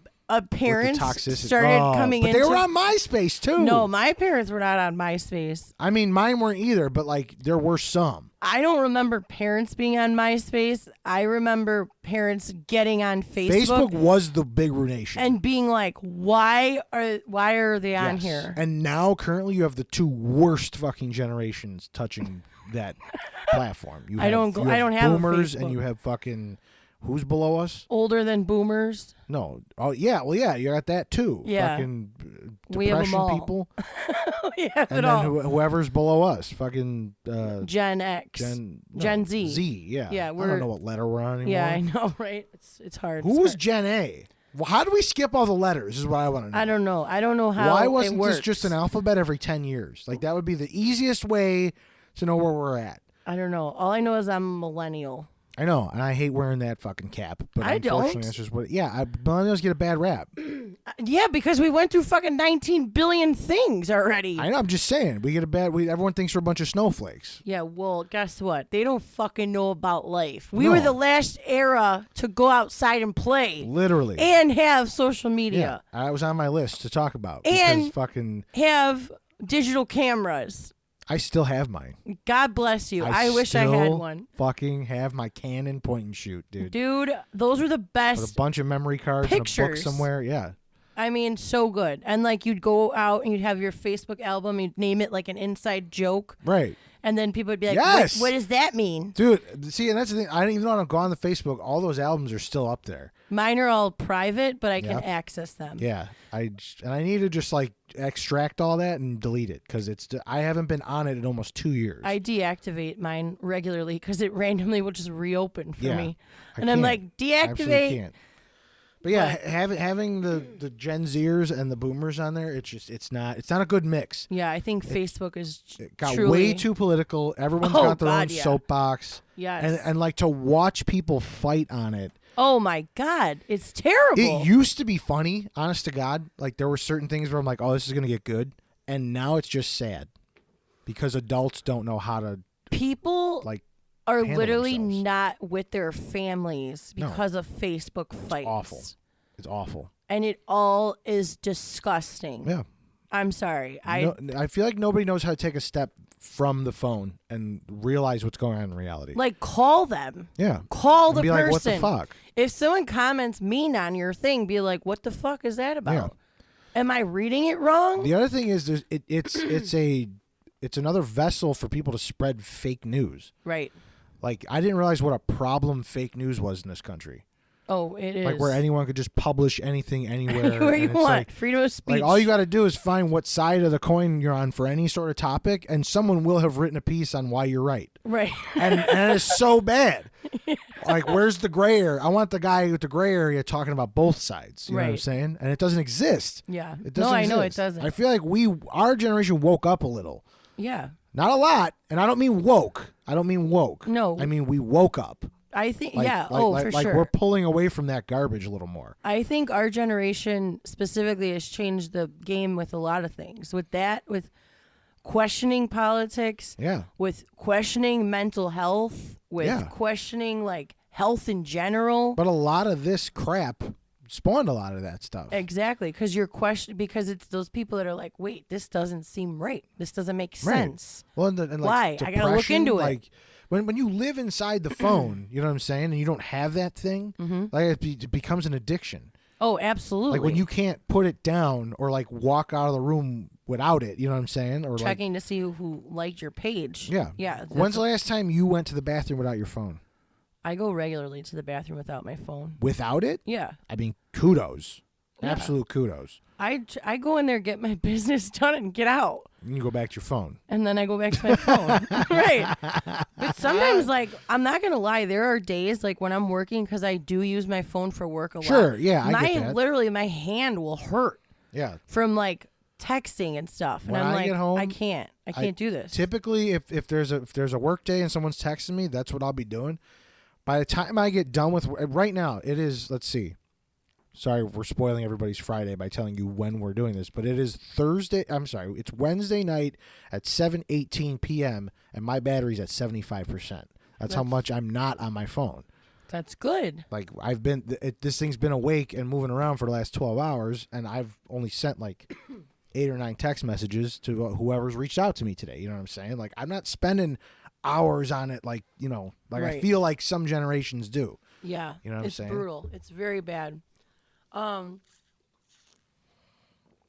parents toxicity. started Oh, coming but into they were on MySpace too. No, my parents were not on MySpace. I mean mine weren't either, but like there were some. I don't remember parents being on MySpace. I remember parents getting on Facebook was the big ruination. and being like, "Why are they on Yes. here?" And now currently you have the two worst fucking generations touching that platform. You I have, don't you I don't have a boomers and Facebook. you have fucking who's below us? Older than boomers. No. Oh yeah, well yeah, you got that too. Yeah. Fucking We have 'em depression all. people. We have And it then all. whoever's below us, fucking Gen X. Gen Z. Z, yeah. Yeah, I we're- don't know what letter we're on anymore. Yeah, I know, right? It's hard. Who It's was hard. Gen A? Well, how do we skip all the letters? Is what I want to know. I don't know. I don't know how. Why it wasn't works. this just an alphabet every 10 years? Like, that would be the easiest way to know where we're at. I don't know. All I know is I'm a millennial. I know, and I hate wearing that fucking cap. But I unfortunately, don't. that's just what. Yeah, millennials get a bad rap. Yeah, because we went through fucking 19 billion things already. I know. I'm just saying, we get a bad. Everyone thinks we're a bunch of snowflakes. Yeah, well, guess what? They don't fucking know about life. We No. were the last era to go outside and play Literally. and have social yeah, media, I was on my list to talk about. And- because fucking, have digital cameras. I still have mine. God bless you. I wish I had still one. Fucking have my Canon point and shoot, dude. Dude, those were the With best. a bunch of memory cards and a book Pictures. somewhere. Yeah. I mean, so good. And like you'd go out and you'd have your Facebook album, you'd name it like an inside joke, Right. and then people would be like, Yes! what does that mean? Dude, see, and that's the thing. I don't even know how to go on the Facebook. All those albums are still up there. Mine are all private, but I can Yeah. access them. Yeah, I need to just like extract all that and delete it because I haven't been on it in almost 2 years. I deactivate mine regularly because it randomly will just reopen for Yeah, me. I And I'm can't. like, Absolutely deactivate. can't. But yeah, having the Gen Zers and the Boomers on there, it's not a good mix. Yeah, I think Facebook is It got truly, way too political. Everyone's Oh, got their own God, yeah. soapbox, Yes. and like to watch people fight on it. Oh my God, it's terrible. It used to be funny, honest to God. Like there were certain things where I'm like, oh, this is gonna get good, and now it's just sad because adults don't know how to People like. are handle literally themselves. not with their families No. because of Facebook fights. Awful. It's awful. And it all is disgusting. Yeah. I'm sorry. I feel like nobody knows how to take a step from the phone and realize what's going on in reality. like call them. Yeah. Call And the be person. like, what the fuck? If someone comments mean on your thing, be like, what the fuck is that about? Am I reading it wrong? The other thing is it's another vessel for people to spread fake news. Right. Like I didn't realize what a problem fake news was in this country. Oh, it is. Like where anyone could just publish anything anywhere. Anywhere and you it's want. Like, Freedom of speech. like all you got to do is find what side of the coin you're on for any sort of topic, and someone will have written a piece on why you're right. Right. And it's so bad. Like, where's the gray area? I want the guy with the gray area talking about both sides. You know what I'm Right. saying? And it doesn't exist. Yeah. It doesn't No, I know it exist. doesn't. I feel like our generation woke up a little. Yeah. Not a lot, and I don't mean woke. I don't mean woke. No. I mean we woke up. I think, Like, yeah. like, for like sure. we're pulling away from that garbage a little more. I think our generation specifically has changed the game with a lot of things. With that, with questioning politics, Yeah. with questioning mental health, with Yeah. questioning like health in general. But a lot of this crap spawned a lot of that stuff. Exactly, because you're because it's those people that are like, wait, this doesn't seem right. This doesn't make Right. sense. Well, and like Why? I gotta look depression, into it. Like when you live inside the phone, you know what I'm saying, and you don't have that thing, like it becomes an addiction. Oh, absolutely. Like when you can't put it down or like walk out of the room without it, you know what I'm saying? Or checking to see who liked your page. like, Yeah. When's the last time you went to the bathroom without your phone? I go regularly to the bathroom without my phone. Without it? Yeah. I mean, kudos. Yeah. Absolute kudos. I go in there, get my business done, and get out. And you go back to your phone. And then I go back to my phone. Right. But sometimes, like, I'm not going to lie, there are days, like, when I'm working, because I do use my phone for work a lot. Sure, yeah, I get that. Literally, my hand will hurt Yeah. from, like, texting and stuff. And When I'm I like, get home, I can't do this. Typically, if there's a work day and someone's texting me, that's what I'll be doing. By the time I get done with right now, it is, let's see. Sorry, we're spoiling everybody's Friday by telling you when we're doing this, but it is it's Wednesday night at 7:18 p.m. and my battery's at 75%. That's how much I'm not on my phone. That's good. Like this thing's been awake and moving around for the last 12 hours, and I've only sent like 8 or 9 text messages to whoever's reached out to me today. You know what I'm saying? Like I'm not spending hours on it, like I Right. feel like some generations do. Yeah. You know what I'm saying? It's brutal. It's very bad.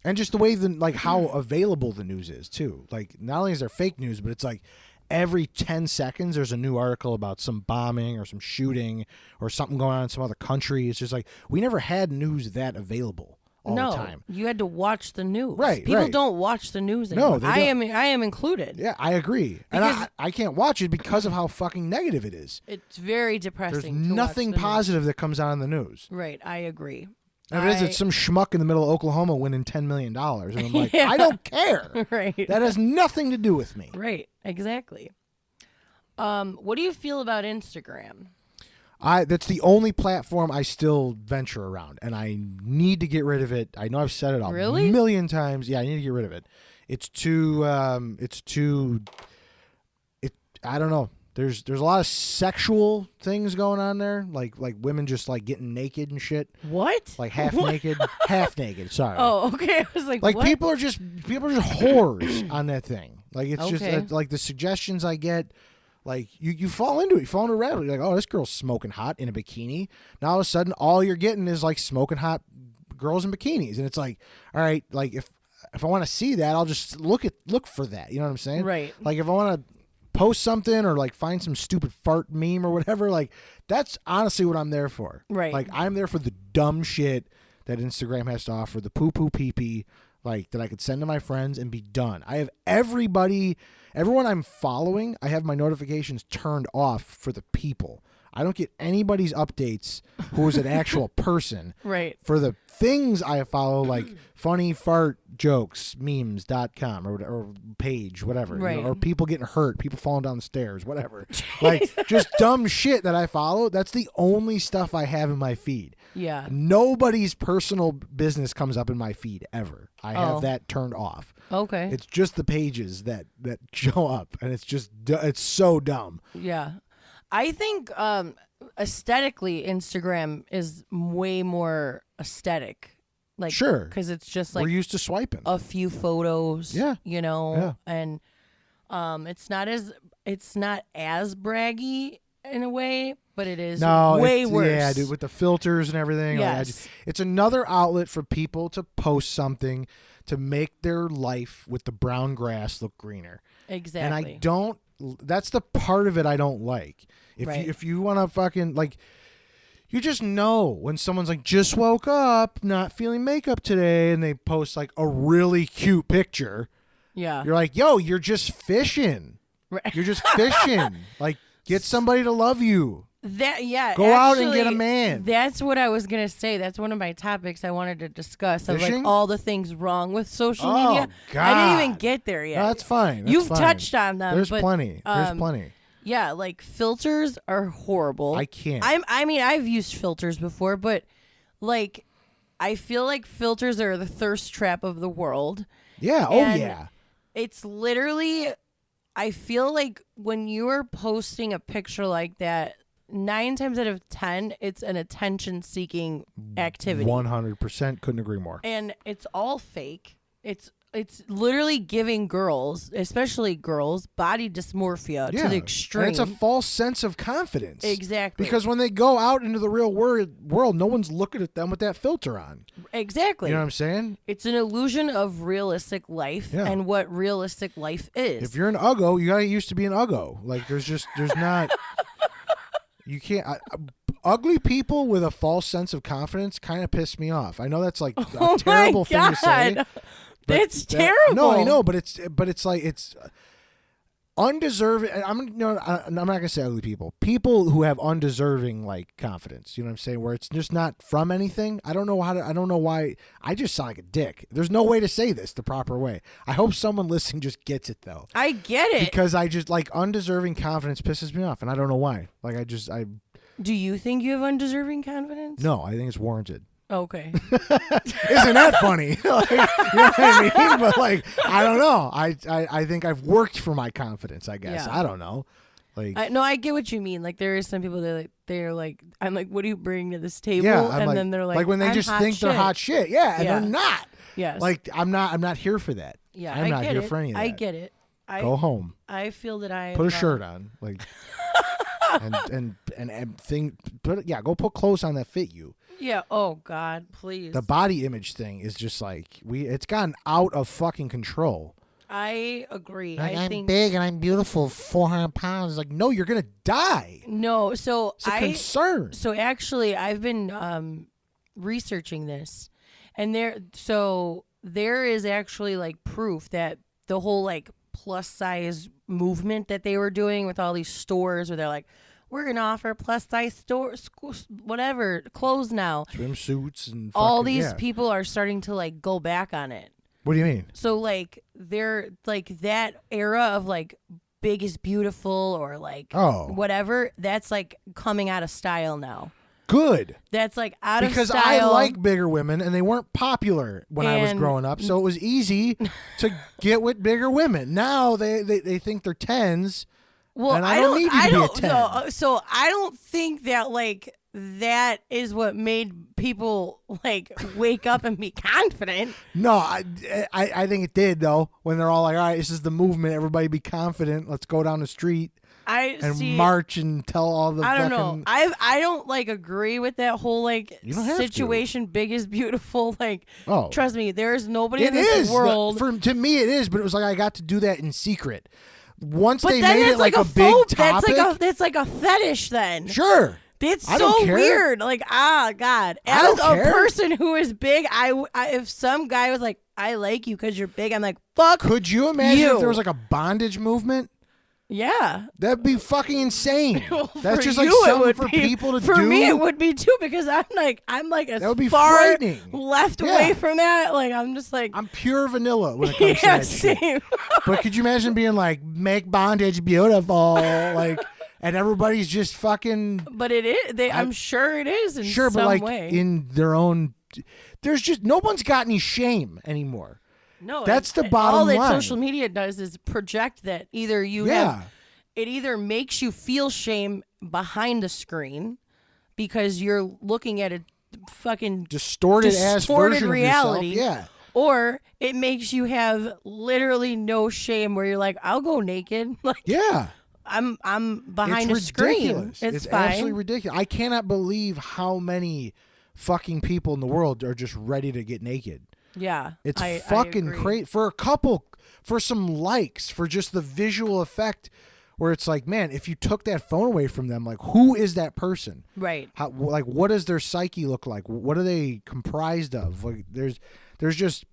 And just the way how available the news is too. Like not only is there fake news, but it's like every 10 seconds there's a new article about some bombing or some shooting or something going on in some other country. It's just like we never had news that available all the time. You had to watch the news. Right, People right. don't watch the news anymore. they I don't. am included. Yeah, I agree. And I can't watch it because of how fucking negative it is. It's very There's depressing. to watch nothing the news. positive that comes out on the news. Right, I agree. And if it is, it's some schmuck in the middle of Oklahoma winning $10 million. And I'm like, Yeah. I don't care. Right. That has nothing to do with me. Right, exactly. What do you feel about Instagram? That's the only platform I still venture around, and I need to get rid of it. I know I've said it a Really? million times. Yeah, I need to get rid of it. I don't know. There's a lot of sexual things going on there, like women just like getting naked and shit, What? like half naked, half naked. Sorry. Oh, okay. I was like, Like what? people are just whores on that thing. Like it's Okay. just like the suggestions I get. Like you fall into it. You fall into a rabbit. You're like, oh, this girl's smoking hot in a bikini. Now all of a sudden, all you're getting is like smoking hot girls in bikinis, and it's like, all right, like if I want to see that, I'll just look for that. You know what I'm saying? Right. Like if I want to post something or like find some stupid fart meme or whatever, like that's honestly what I'm there for. Right. Like I'm there for the dumb shit that Instagram has to offer, the poo poo pee pee, like that I could send to my friends and be done. I have everyone I'm following, I have my notifications turned off for the people. I don't get anybody's updates who is an actual person. Right. For the things I follow, like funny fart jokes, memes.com or page, whatever. Right. Or people getting hurt, people falling down the stairs, whatever. Like just dumb shit that I follow. That's the only stuff I have in my feed. Yeah. Nobody's personal business comes up in my feed ever. I have Oh. that turned off. Okay. It's just the pages that show up, and it's so dumb. Yeah. I think aesthetically Instagram is way more aesthetic. Like Sure. Because it's just We're like used to swiping. a few photos. Yeah. You know? Yeah. And it's not as braggy in a way, but it is way it's, worse. Yeah, dude, with the filters and everything. Yes. It's another outlet for people to post something to make their life with the brown grass look greener. Exactly. And I don't. That's the part of it I don't like. If you want to fucking like, you just know when someone's like, just woke up, not feeling makeup today, and they post like a really cute picture. Yeah. You're like, yo, you're just fishing. Right. You're just fishing. Like, get somebody to love you. Go out and get a man. That's what I was gonna say. That's one of my topics I wanted to discuss. Of Fishing? like all the things wrong with social Oh, media. God. I didn't even get there yet. No, that's fine. That's You've fine. touched on them. There's but, plenty. There's plenty. Yeah, like filters are horrible. I can't. I mean, I've used filters before, but like, I feel like filters are the thirst trap of the world. Yeah. And Yeah. It's literally, I feel like when you are posting a picture like that, 9 times out of 10, it's an attention-seeking activity. 100% couldn't agree more. And it's all fake. It's literally giving girls, especially girls, body dysmorphia to the extreme. And it's a false sense of confidence. Exactly. Because when they go out into the real world, no one's looking at them with that filter on. Exactly. You know what I'm saying? It's an illusion of realistic life and what realistic life is. If you're an uggo, you gotta get used to being uggo. Like there's not. You can't. Ugly people with a false sense of confidence kind of piss me off. I know that's like a terrible thing to say. It's terrible. No, I know, but it's like it's undeserving. I'm not gonna say ugly people. People who have undeserving like confidence. You know what I'm saying? Where it's just not from anything. I don't know why. I just sound like a dick. There's no way to say this the proper way. I hope someone listening just gets it though. I get it. Because I just like undeserving confidence pisses me off, and I don't know why. Like I Do you think you have undeserving confidence? no, I think it's warranted. Okay. Isn't that funny? Like, you know what I mean? But like, I don't know. I think I've worked for my confidence. I guess Yeah. I don't know. Like, I get what you mean. Like there is some people that they're like, I'm like, what are you bringing to this table? yeah, I'm and like, then they're like when they I'm just hot think they're shit. hot shit. Yeah, and Yeah. they're not. Yes. Like I'm not here for that. yeah, I'm I not get here it. for any of that. I get it. Go home. I feel that I Put a shirt on. Like. and thing. Go put clothes on that fit you. Yeah. Oh God, please. The body image thing is just like it's gotten out of fucking control. I agree. Like, I I'm think big and I'm beautiful, 400 pounds. Like, no, you're gonna die. no. So It's a concern. So actually, I've been researching this, and there is actually like proof that the whole like plus size movement that they were doing with all these stores where they're like, we're gonna offer plus size stores, whatever clothes now. Swimsuits and All fucking- these yeah. people are starting to like go back on it. What do you mean? So like they're like that era of like big is beautiful or like Oh. whatever, that's like coming out of style now. Good. That's like out Because of I style. like bigger women and they weren't popular when I was And- growing up, so it was easy to get with bigger women. Now they think they're 10s. well, and I don't need you to be a 10. No, so I don't think that like that is what made people like wake up and be confident. No, I think it did though. When they're all like, all right, this is the movement. Everybody be confident. Let's go down the street. and see. march and tell all the. I don't fucking, know. I don't like agree with that whole like You don't have to. situation. Big is beautiful. Like, Oh, trust me, there's nobody it in this is world. to me. It is, but it was like I got to do that in secret. Once but they then made it's it like a big phobe. topic, That's like a fetish. Then sure. it's I so don't care. weird. Like, God, I as don't a care. person who is big, I if some guy was like, I like you because you're big, I'm like, fuck. Could you imagine you. if there was like a bondage movement? Yeah. That'd be fucking insane. Well, That's for just like you, it something would for be- people to For do. me, it would be too because I'm like as That would be far frightening. left Yeah. away from that. Like I'm just like I'm pure vanilla when it comes to yeah, that shit. same. But could you imagine being like, make bondage beautiful, like, and everybody's just fucking But it is. I'm sure it is in sure, some but like way. in their own. There's just no one's got any shame anymore. no, that's the all bottom that line. social media does is project that either you Yeah. have. It either makes you feel shame behind the screen because you're looking at a fucking Distorted ass version reality. of yourself. or it makes you have literally no shame where you're like, I'll go naked. Like Yeah. I'm behind It's a screen. ridiculous. It's absolutely fine. ridiculous. I cannot believe how many fucking people in the world are just ready to get naked. Yeah. It's I fucking agree. crazy. For some likes, for just the visual effect, where it's like, man, if you took that phone away from them, like, who is that person? Right. How, like, what does their psyche look like? What are they comprised of? Like, there's just,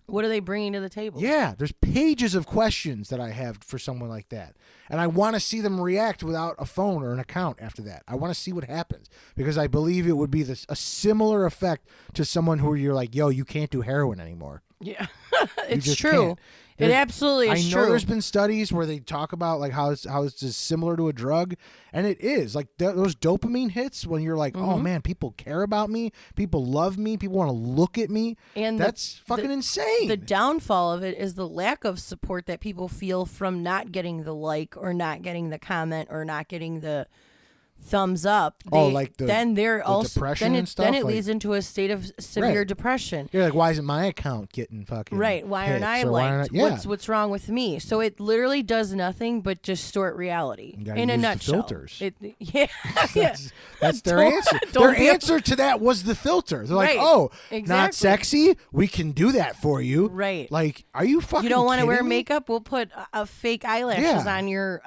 What are they bringing to the table? yeah, there's pages of questions that I have for someone like that. And I want to see them react without a phone or an account after that. I want to see what happens because I believe it would be a similar effect to someone who you're like, yo, you can't do heroin anymore. Yeah. You It's just true. can't. It absolutely I is know true. there's been studies where they talk about like how it's just similar to a drug, and it is like those dopamine hits when you're like, Mm-hmm. oh man, people care about me, people love me, people want to look at me, And that's fucking insane. The downfall of it is the lack of support that people feel from not getting the like or not getting the comment or not getting the thumbs up. Like then they're also depression then it, and stuff, then it like- leads into a state of severe Right. depression. You're like, why isn't my account getting fucking Right? Why aren't hits, I or why liked? aren't I- yeah. What's wrong with me? So it literally does nothing but distort reality You gotta in a use the nutshell. filters. Yeah, yeah. That's their Don't- answer. don't Their be- answer to that was the filter. They're like, Right. oh, not Exactly. sexy? We can do that for you. Right. Like, are you fucking You don't want to wear kidding me? makeup? We'll put a fake eyelashes Yeah. on your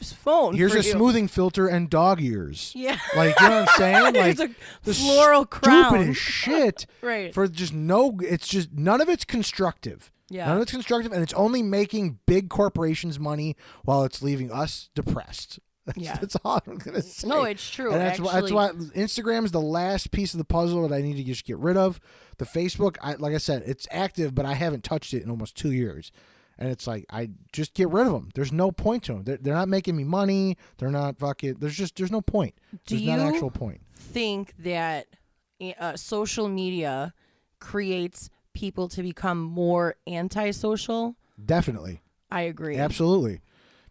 phone. Here's for a you. smoothing filter and dog ears. Yeah. Like, you know what I'm saying? Like, Here's a the floral crown. stupidest shit. Right. For just it's just none of it's constructive. Yeah. None of it's constructive, and it's only making big corporations money while it's leaving us depressed. Yeah. That's all I'm gonna say. No, it's true. And that's actually. why Instagram is the last piece of the puzzle that I need to just get rid of. The Facebook, like I said, it's active, but I haven't touched it in almost 2 years. And it's like, I just get rid of them. There's no point to them. They're not making me money. They're not fucking. There's no point. Do There's not an you actual point. think that social media creates people to become more antisocial? Definitely, I agree. absolutely,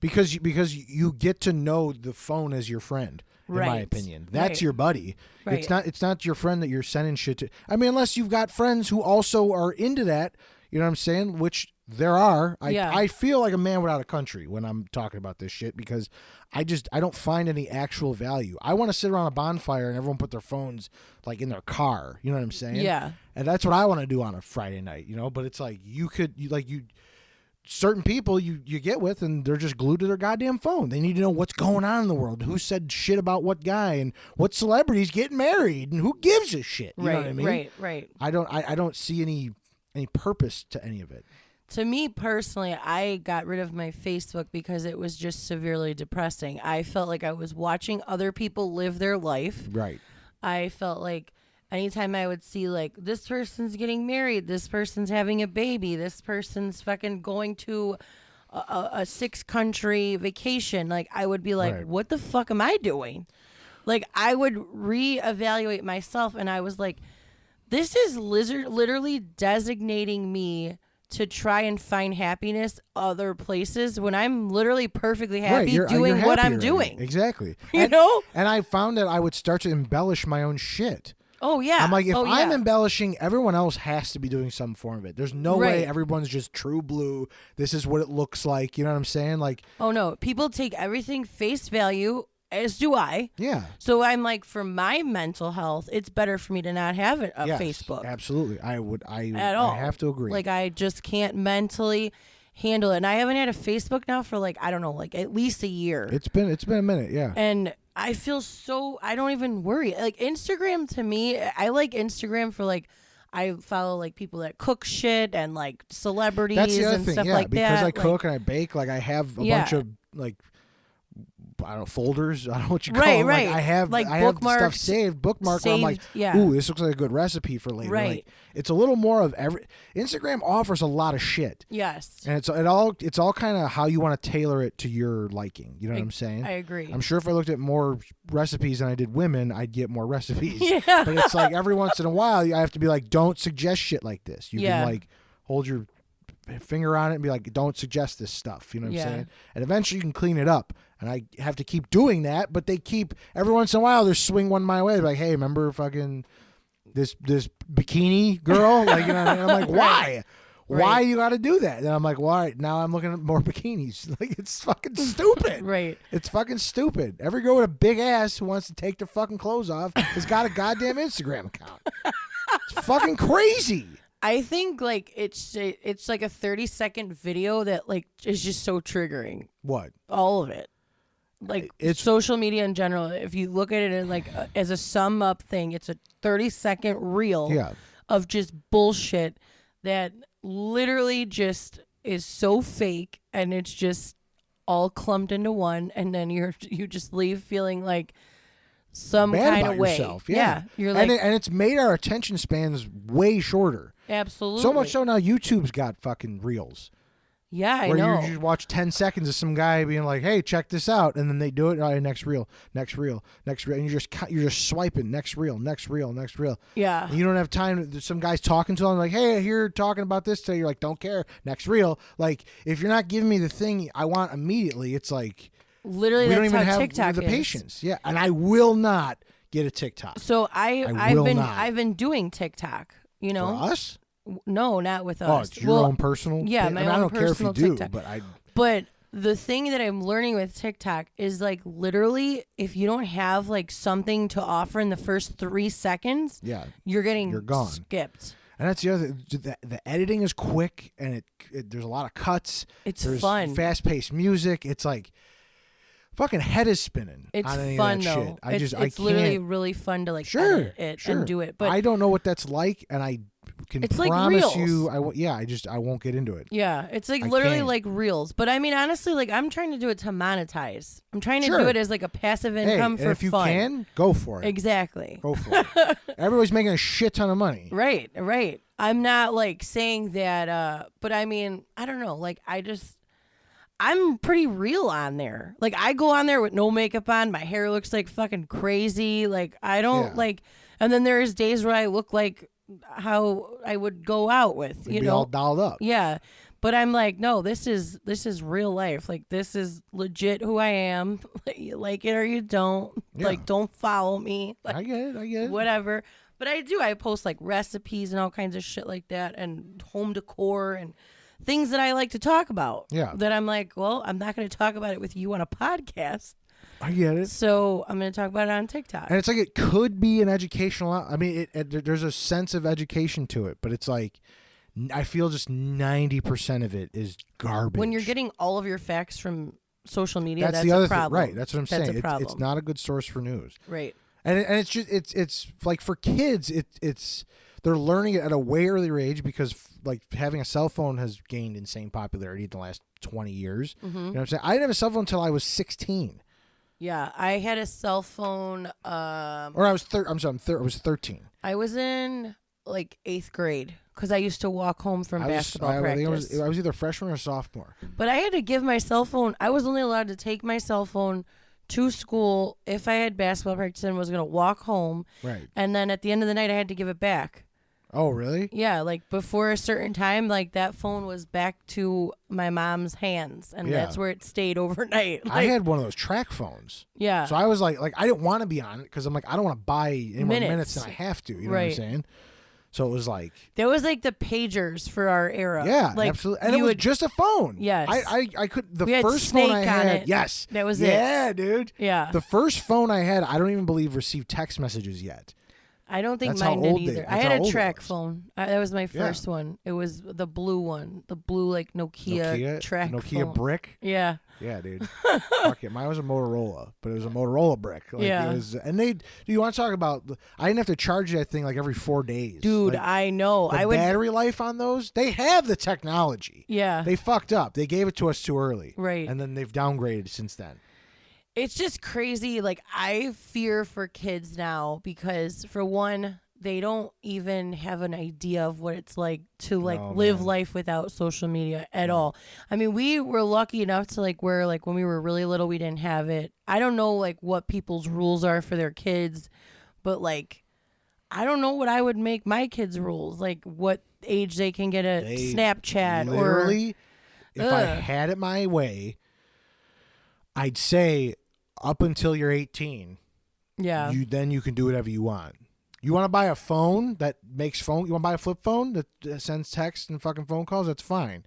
because you get to know the phone as your friend. In my Right. opinion, that's Right. your buddy. Right. It's not your friend that you're sending shit to. I mean, unless you've got friends who also are into that. You know what I'm saying? Which there are. Yeah. I feel like a man without a country when I'm talking about this shit because I don't find any actual value. I want to sit around a bonfire and everyone put their phones like in their car. You know what I'm saying? Yeah. And that's what I want to do on a Friday night. You know, but it's like certain people you get with and they're just glued to their goddamn phone. They need to know what's going on in the world, who said shit about what guy, and what celebrities getting married, and who gives a shit. You know what I mean? Right. I don't see any purpose to any of it. To me personally, I got rid of my Facebook because it was just severely depressing. I felt like I was watching other people live their life. Right. I felt like anytime I would see like this person's getting married, this person's having a baby, this person's fucking going to a 6-country vacation, like I would be like, Right. what the fuck am I doing? Like I would reevaluate myself, and I was like, this is literally designating me to try and find happiness other places when I'm literally perfectly happy you're doing happy what I'm already. doing. Exactly. You know? And I found that I would start to embellish my own shit. Oh yeah. I'm like, if oh, I'm yeah. embellishing, everyone else has to be doing some form of it. There's no way Right. everyone's just true blue. This is what it looks like. You know what I'm saying? Like, Oh no, people take everything face value, as do I. yeah. So I'm like, for my mental health, it's better for me to not have a Yes, Facebook absolutely. I at all. I have to agree. Like, I just can't mentally handle it. And I haven't had a Facebook now for like, I don't know, like at least a year. it's been a minute. Yeah. And I feel so, I don't even worry. Like, Instagram to me, I like Instagram for like, I follow like people that cook shit and like celebrities That's the other and thing. stuff Yeah, like because that. I cook and I bake. Like I have a Yeah. bunch of like. I don't know, folders. I don't know what you call Right, them. right. Like I have Like I have stuff bookmarks, saved, bookmark. Where I'm like, saved, yeah. ooh, this looks like a good recipe for later. Right. Like, it's a little more of every. Instagram offers a lot of shit, Yes. and it's all kind of how you want to tailor it to your liking. You know what I'm saying? I agree. I'm sure if I looked at more recipes than I did women, I'd get more recipes. Yeah. But it's like every once in a while, I have to be like, don't suggest shit like this. You Yeah. can like hold your finger on it and be like, don't suggest this stuff. You know what Yeah. I'm saying? And eventually you can clean it up. And I have to keep doing that, but they keep every once in a while they swing one my way. They're like, hey, remember fucking this bikini girl? Like, you know what I mean? I'm like, why? Why Right. you got to do that? And I'm like, well, all right, now I'm looking at more bikinis. Like, it's fucking stupid. Right. It's fucking stupid. Every girl with a big ass who wants to take their fucking clothes off has got a goddamn Instagram account. It's fucking crazy. I think like it's like a 30-second video that like is just so triggering. What? All of it. Like It's- social media in general. If you look at it in like as a sum up thing, it's a 30-second reel Yeah. of just bullshit that literally just is so fake, and it's just all clumped into one, and then you just leave feeling like some Bad kind about of way. yourself. Yeah. You're like, and it's made our attention spans way shorter. absolutely. So much so now YouTube's got fucking reels. Yeah, I where know. you just watch 10 seconds of some guy being like, hey, check this out. And then they do it. All right, next reel. And you're just swiping next reel. Yeah. And you don't have time. Some guy's talking to them like, hey, you're talking about this today. You're like, don't care. Next reel. Like, if you're not giving me the thing I want immediately, it's like, Literally, we don't that's even how have TikTok the is. patience. Yeah. And I will not get a TikTok. So I will not. I've been doing TikTok. You know, For us? no, not with Oh, us. it's your own personal? yeah, thing? my I mean, I own don't care if you personal do, TikTok. but I. But the thing that I'm learning with TikTok is like literally, if you don't have like something to offer in the first 3 seconds, Yeah. you're getting You're gone. skipped. And that's the other thing. The editing is quick, and there's a lot of cuts. It's There's fun. fast-paced music. It's like fucking head is spinning. It's on any fun of that though. Shit. I it's just it's I can't. literally really fun to like Sure, edit it sure. and do it. But I don't know what that's like, and I can It's like promise Reels. you, I won't get into it. yeah, it's like I literally can't. like Reels. But I mean, honestly, like I'm trying to do it to monetize. I'm trying to Sure. do it as like a passive Hey, income and for if you fun. can, go for it. Exactly. Go for it. Everybody's making a shit ton of money. Right, right. I'm not like saying that, but I mean, I don't know. Like, I'm pretty real on there. Like, I go on there with no makeup on. My hair looks like fucking crazy. Like, I don't Yeah. like, and then there's days where I look like how I would go out with, You'd you be know? all dolled up. Yeah. But I'm like, no, this is real life. Like, this is legit who I am. Like, you like it or you don't. Yeah. Like, don't follow me. Like, I get it. whatever. But I post like recipes and all kinds of shit like that, and home decor and things that I like to talk about. Yeah. That I'm like, well, I'm not going to talk about it with you on a podcast. I get it. So I'm going to talk about it on TikTok. And it's like it could be an educational. I mean, there's a sense of education to it, but it's like I feel just 90% of it is garbage. When you're getting all of your facts from social media, that's the a other problem. thing, right? That's what I'm That's saying. a problem. It's not a good source for news, Right. and it's just it's like for kids, it's they're learning it at a way earlier age because like having a cell phone has gained insane popularity in the last 20 years. Mm-hmm. You know what I'm saying? I didn't have a cell phone until I was 16, Yeah. I had a cell phone. or I was I was 13. I was in like 8th grade because I used to walk home from basketball I think practice. I was either freshman or sophomore. But I had to give my cell phone. I was only allowed to take my cell phone to school if I had basketball practice and was going to walk home. Right. And then at the end of the night, I had to give it back. Oh, really? Yeah, like before a certain time, like that phone was back to my mom's hands, and Yeah. that's where it stayed overnight. Like, I had one of those track phones. yeah, So I was like I didn't want to be on it because I'm like, I don't want to buy any more Minutes. minutes than I have to. You know what I'm Right. saying? So it was like, that was like the pagers for our era. yeah, like, absolutely. And it you was would- just a phone. Yes. I could, the We had first phone I Snake on had, it. yes. That was it. Yeah, dude. Yeah, The first phone I had, I don't even believe received text messages yet. I don't think That's how mine did old they- either. that's I had how a old it track was. phone. That was my first one. It was the blue one, the blue like Nokia track Nokia phone. brick. Yeah, Yeah, dude. Fuck it. Mine was a Motorola, but it was a Motorola brick. Like, Yeah. It was, and do you want to talk about? I didn't have to charge that thing like every 4 days, dude, Like, I know. the I would. battery life on those, they have the technology. Yeah, They fucked up. They gave it to us too early. Right. And then they've downgraded since then. it's just crazy. Like I fear for kids now because for one, they don't even have an idea of what it's like to like No, live man. life without social media at all. I mean, we were lucky enough to like where like when we were really little, we didn't have it. I don't know like what people's rules are for their kids, but like I don't know what I would make my kids' rules, like what age they can get a They Snapchat Literally, if I Ugh. had it my way, I'd say up until you're 18, yeah. then you can do whatever you want. You want to buy a phone that makes phone? You want to buy a flip phone that sends text and fucking phone calls? That's fine.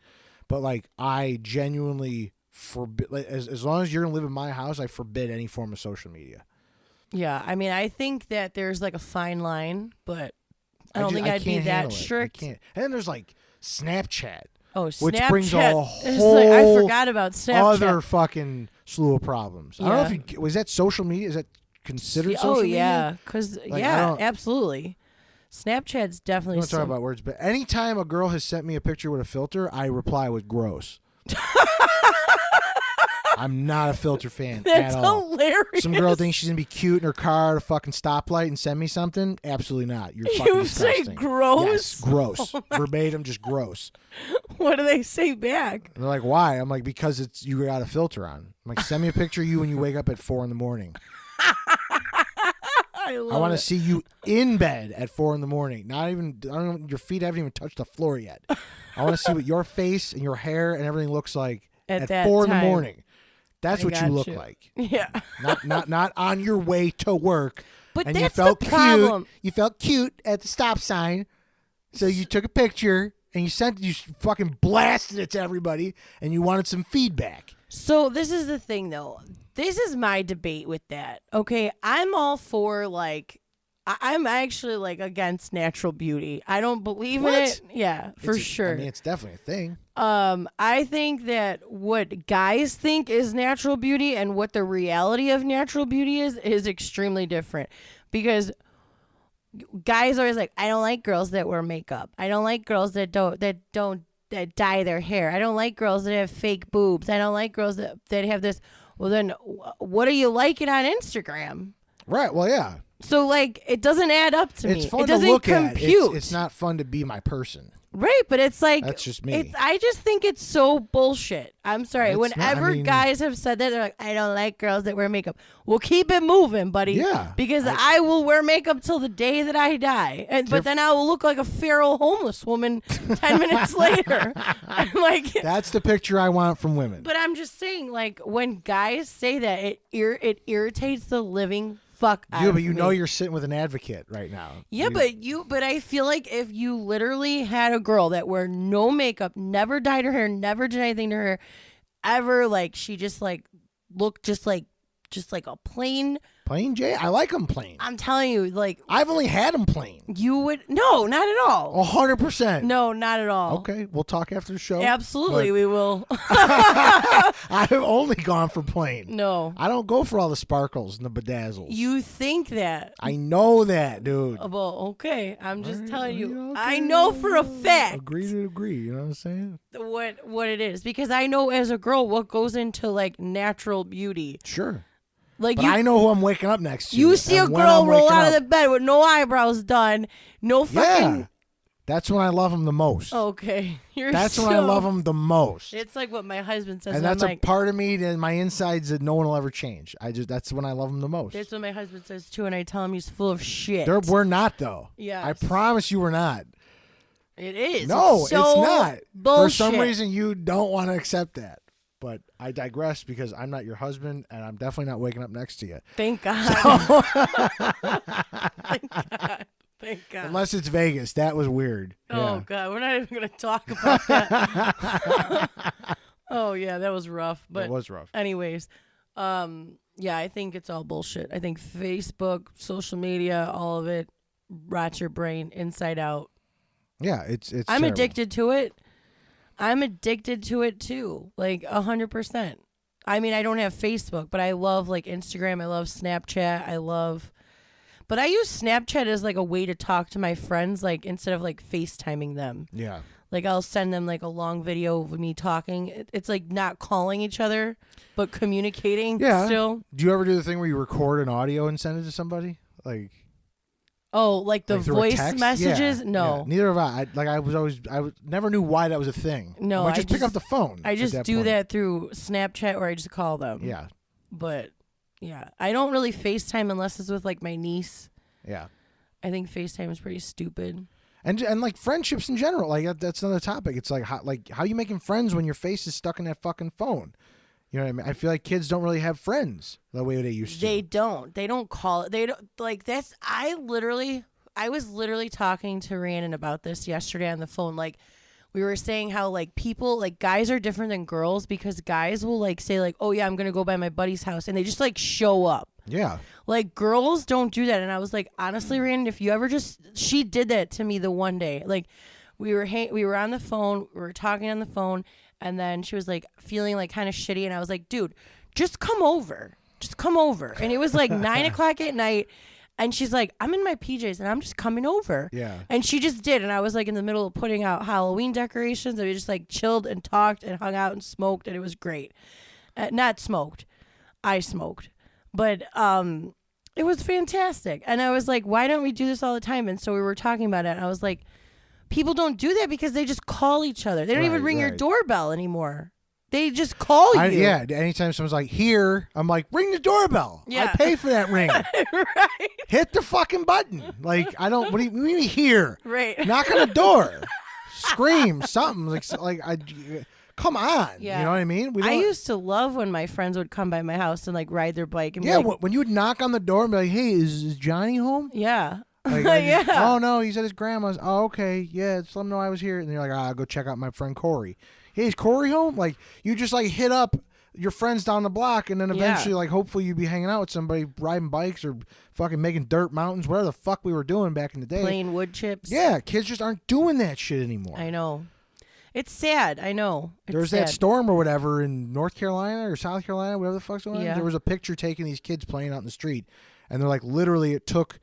But like, I genuinely forbid. Like, as long as you're gonna live in my house, I forbid any form of social media. Yeah, I mean, I think that there's like a fine line, but I don't ju- think I'd be can't that handle it. strict. I can't. And then there's like Snapchat, Oh, which Snapchat. brings a It's like, I whole forgot about Snapchat. other fucking slew of problems. I don't know Yeah. if was that social media. Is that considered social Oh media? yeah, because I yeah, don't- absolutely. Snapchat's I'm definitely. not talking about words, but anytime a girl has sent me a picture with a filter, I reply with gross. I'm not a filter fan That's at all. hilarious. Some girl thinks she's gonna be cute in her car at a fucking stoplight and send me something. Absolutely not. You're fucking You say disgusting. gross? Yes, gross. Verbatim, just gross. What do they say back? And they're like, "Why?" I'm like, "Because it's you got a filter on." I'm like, "Send me a picture of you when you wake up at 4 a.m. I love I want to it. see you in bed at 4 a.m. Not even, I don't know, your feet haven't even touched the floor yet. I want to see what your face and your hair and everything looks like At at that 4 time. a.m. That's I what you got look you. like. Yeah, Not on your way to work. but And that's you felt the problem. cute. You felt cute at the stop sign, so you took a picture and you fucking blasted it to everybody, and you wanted some feedback. So this is the thing, though. This is my debate with that. Okay, I'm all for like. I'm actually like against natural beauty. I don't believe in What? it. Yeah, for It's- sure. I mean, it's definitely a thing. I think that what guys think is natural beauty and what the reality of natural beauty is extremely different. Because guys are always like, I don't like girls that wear makeup. I don't like girls that dye their hair. I don't like girls that have fake boobs. I don't like girls that have this. Well, then what are you liking on Instagram? Right. Well, yeah. So like it doesn't add up to It's me. fun It to doesn't look compute. at. It's not fun to be my person. Right, but it's like That's just me. I just think it's so bullshit. I'm sorry. It's not- Whenever I mean- guys have said that, they're like, I don't like girls that wear makeup. Well, keep it moving, buddy. Yeah, Because I will wear makeup till the day that I die. But then I will look like a feral homeless woman 10 minutes later. I'm like, That's the picture I want from women. but I'm just saying, like, when guys say that, it irritates the living fuck out You, of but you me. know you're sitting with an advocate right now. Yeah, but I feel like if you literally had a girl that wore no makeup, never dyed her hair, never did anything to her, ever, like she just like looked just like a plain. Plain Jay, I like them plain. I'm telling you, like I've only had them plain. you would not at all. 100%. No, not at all. Okay, we'll talk after the show. Absolutely, But we will. I've only gone for plain. No, I don't go for all the sparkles and the bedazzles. you think that. I know that, dude. Well, okay. I'm just Alright, telling you. okay. I know for a fact Agree to agree. You know what I'm saying? what it is because I know as a girl what goes into like natural beauty. Sure. Like But I know who I'm waking up next to. you see a and when girl I'm roll waking out of up. the bed with no eyebrows done, no fucking. Yeah. That's when I love them the most. Okay, you're. That's when I love them the most. It's like what my husband says. And I'm that's like, a part of me that my insides that no one will ever change. That's when I love them the most. That's what my husband says too, and I tell him he's full of shit. We're not though. Yes. I promise you we're not. It is. No, it's so not. Bullshit. For some reason, you don't want to accept that. But I digress because I'm not your husband, and I'm definitely not waking up next to you. Thank God. Thank God. Thank God. Unless it's Vegas. That was weird. Oh, God. We're not even going to talk about that. Oh, yeah. That was rough. But It was rough. anyways, yeah, I think it's all bullshit. I think Facebook, social media, all of it rots your brain inside out. Yeah, it's I'm terrible. addicted to it. I'm addicted to it too, like 100%. I mean, I don't have Facebook, but I love like Instagram. I love Snapchat. But I use Snapchat as like a way to talk to my friends, like instead of like FaceTiming them. Yeah. Like I'll send them like a long video of me talking. It's like not calling each other, but communicating still. Do you ever do the thing where you record an audio and send it to somebody? Like, oh, like the through a voice text? messages? Yeah, No. yeah. Neither have I. I never knew why that was a thing. No, I just pick up the phone. I at just do point. that through Snapchat or I just call them. Yeah. But yeah, I don't really FaceTime unless it's with like my niece. Yeah. I think FaceTime is pretty stupid. And like friendships in general, like that's another topic. It's like how you making friends when your face is stuck in that fucking phone? You know what I mean? I feel like kids don't really have friends the way they used to. They don't. They don't call it. They don't like that's. I was literally talking to Rhiannon about this yesterday on the phone. Like we were saying how like people like guys are different than girls because guys will like say like, oh yeah, I'm gonna go by my buddy's house, and they just like show up. Yeah. Like girls don't do that. And I was like, honestly, Rhiannon, if you ever she did that to me the one day. Like we were on the phone, we were talking on the phone, and then she was like feeling like kind of shitty, and I was like, dude, just come over. And it was like 9:00 at night, and she's like, I'm in my PJs and I'm just coming over. Yeah. And she just did, and I was like in the middle of putting out Halloween decorations, and we just like chilled and talked and hung out and smoked, and it was great. Not smoked, I smoked. But it was fantastic. And I was like, why don't we do this all the time? And so we were talking about it. And I was like, people don't do that because they just call each other. They don't even ring your doorbell anymore. They just call you. Yeah. Anytime someone's like, here, I'm like, ring the doorbell. Yeah. I pay for that ring. Right. Hit the fucking button. Like, I don't, what do you mean here? Right. Knock on the door. Scream something. Come on. Yeah. You know what I mean? I used to love when my friends would come by my house and like ride their bike. And be yeah, like, when you would knock on the door and be like, hey, is Johnny home? yeah. Like, yeah. Oh, no, he's at his grandma's. Oh, okay. Yeah, just let him know I was here. And you're like, I'll go check out my friend Corey. Hey, is Corey home? Like, you just like hit up your friends down the block, and then eventually, like, hopefully you'd be hanging out with somebody riding bikes or fucking making dirt mountains, whatever the fuck we were doing back in the day. Playing wood chips. Yeah, kids just aren't doing that shit anymore. I know. It's sad. I know. There was that storm or whatever in North Carolina or South Carolina, whatever the fuck's going on. Yeah. There was a picture taking these kids playing out in the street, and they're like, literally, it took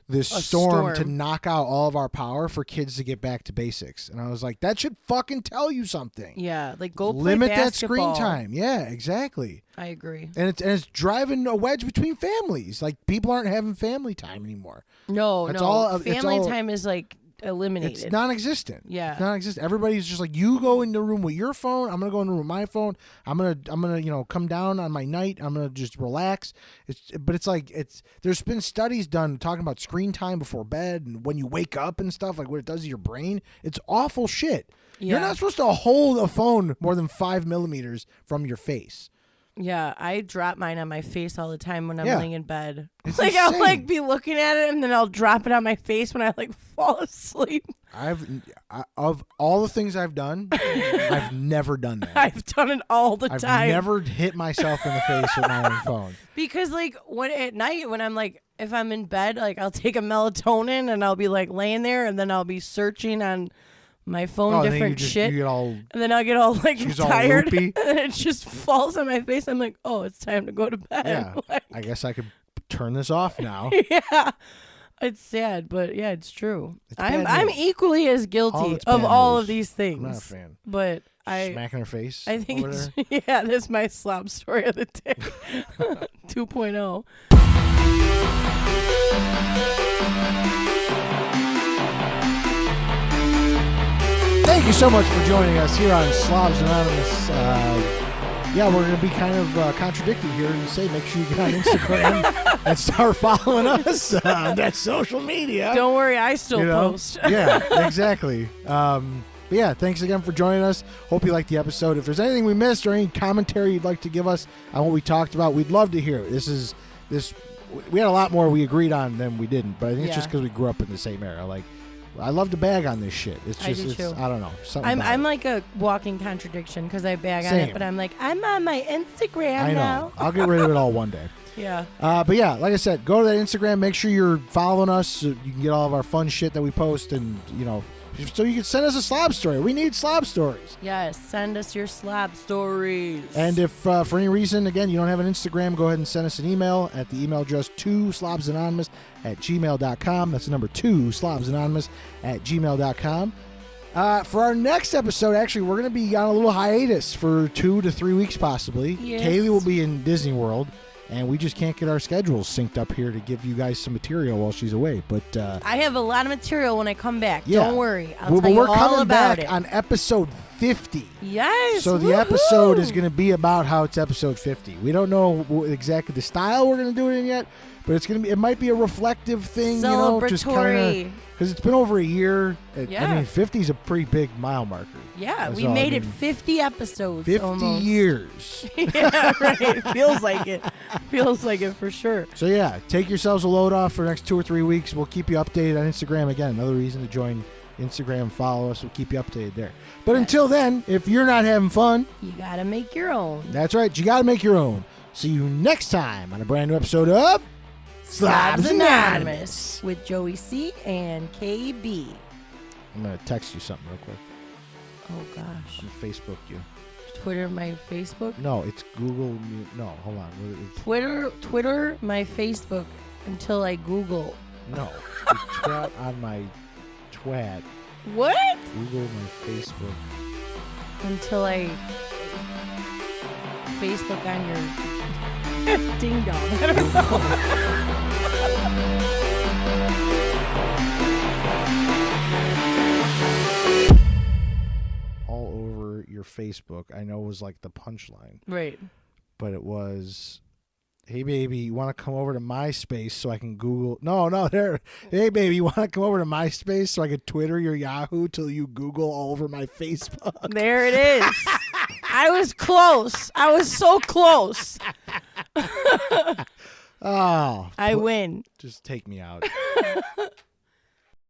this A storm to storm. knock out all of our power for kids to get back to basics. And I was like, that should fucking tell you something. Yeah, like go play Limit that basketball. screen time. Yeah, exactly. I agree. And it's driving a wedge between families. Like, people aren't having family time anymore. No, It's no. all- it's Family all- time is like eliminated. It's non-existent. Yeah. It's non-existent. Everybody's just like, you go in the room with your phone. I'm gonna go in the room with my phone. I'm gonna come down on my night. I'm gonna just relax. It's like there's been studies done talking about screen time before bed and when you wake up and stuff, like what it does to your brain. It's awful shit. You're Yeah. not supposed to hold a phone more than 5 millimeters from your face. Yeah, I drop mine on my face all the time when I'm Yeah. laying in bed. It's like I'll insane. like be looking at it and then I'll drop it on my face when I like fall asleep. Of all the things I've done, I've never done that. I've done it all the I've time. never hit myself in the face with my own phone. Because like when at night when I'm like if I'm in bed, like I'll take a melatonin and I'll be like laying there and then I'll be searching on my phone Oh, and then different shit. You get all And then I'll get all like She's all tired, loopy. and then it just falls on my face. I'm like, oh, it's time to go to bed. yeah. Like, I guess I could turn this off now. yeah, it's sad, but yeah, it's true. It's bad I'm news. equally as guilty it's of bad all news. of these I'm not a things. fan. But I Smacking her face. think over it's, there. yeah, that's my slob story of the day, 2.0. Thank you so much for joining us here on Slobs Anonymous. yeah, we're going to be kind of contradicting here and say make sure you get on Instagram and start following us on that social media. Don't worry, I still You know? post. Yeah, exactly. But yeah, thanks again for joining us. Hope you liked the episode. If there's anything we missed or any commentary you'd like to give us on what we talked about, we'd love to hear it. We had a lot more we agreed on than we didn't, but I think it's just because we grew up in the same era. Like, I love to bag on this shit. It's I just, do it's, too. I don't know. Something I'm like a walking contradiction because I bag on Same. it, but I'm like, I'm on my Instagram I know. now. I'll get rid of it all one day. Yeah. But yeah, like I said, go to that Instagram. Make sure you're following us so you can get all of our fun shit that we post, and so you can send us a slob story. We need slob stories. Yes. Send us your slab stories. And if for any reason, again, you don't have an Instagram, go ahead and send us an email at the email address 2slobsanonymous@gmail.com. That's the number 2slobsanonymous@gmail.com. For our next episode, actually, we're going to be on a little hiatus for 2 to 3 weeks, possibly. Yes. Kaylee will be in Disney World, and we just can't get our schedules synced up here to give you guys some material while she's away. But I have a lot of material when I come back. yeah. Don't worry. I'll Well, tell but you we're all coming about back it. on episode 50. Yes. So the woohoo! episode is going to be about how it's episode 50. We don't know exactly the style we're going to do it in yet, but it's going to be. It might be a reflective thing, just kind Celebratory. of because it's been over a year. I Yeah. mean, 50 is a pretty big mile marker. Yeah, That's we all. made I it mean, 50 episodes. 50 almost. years. Yeah, right. Feels like it. Feels like it for sure. So yeah, take yourselves a load off for the next 2 or 3 weeks. We'll keep you updated on Instagram. Again, another reason to join Instagram, follow us. We'll keep you updated there. But Yes. until then, if you're not having fun, You gotta make your own. that's right. You got to make your own. See you next time on a brand new episode of Slobs Anonymous with Joey C and KB. I'm going to text you something real quick. Oh gosh. I'm Facebook you. Twitter, my Facebook. No, it's Google. No, hold on. Twitter, my Facebook until I Google. No, the twat on my twat. What? Google my Facebook. Until I Facebook on your ding dong. I don't know. All over your Facebook. I know it was like the punchline, Right. but it was, hey baby, you want to come over to MySpace so I can Google? No, there. Hey baby, you want to come over to MySpace so I can Twitter your Yahoo till you Google all over my Facebook? There it is. I was close. I was so close. Oh, I win. just take me out.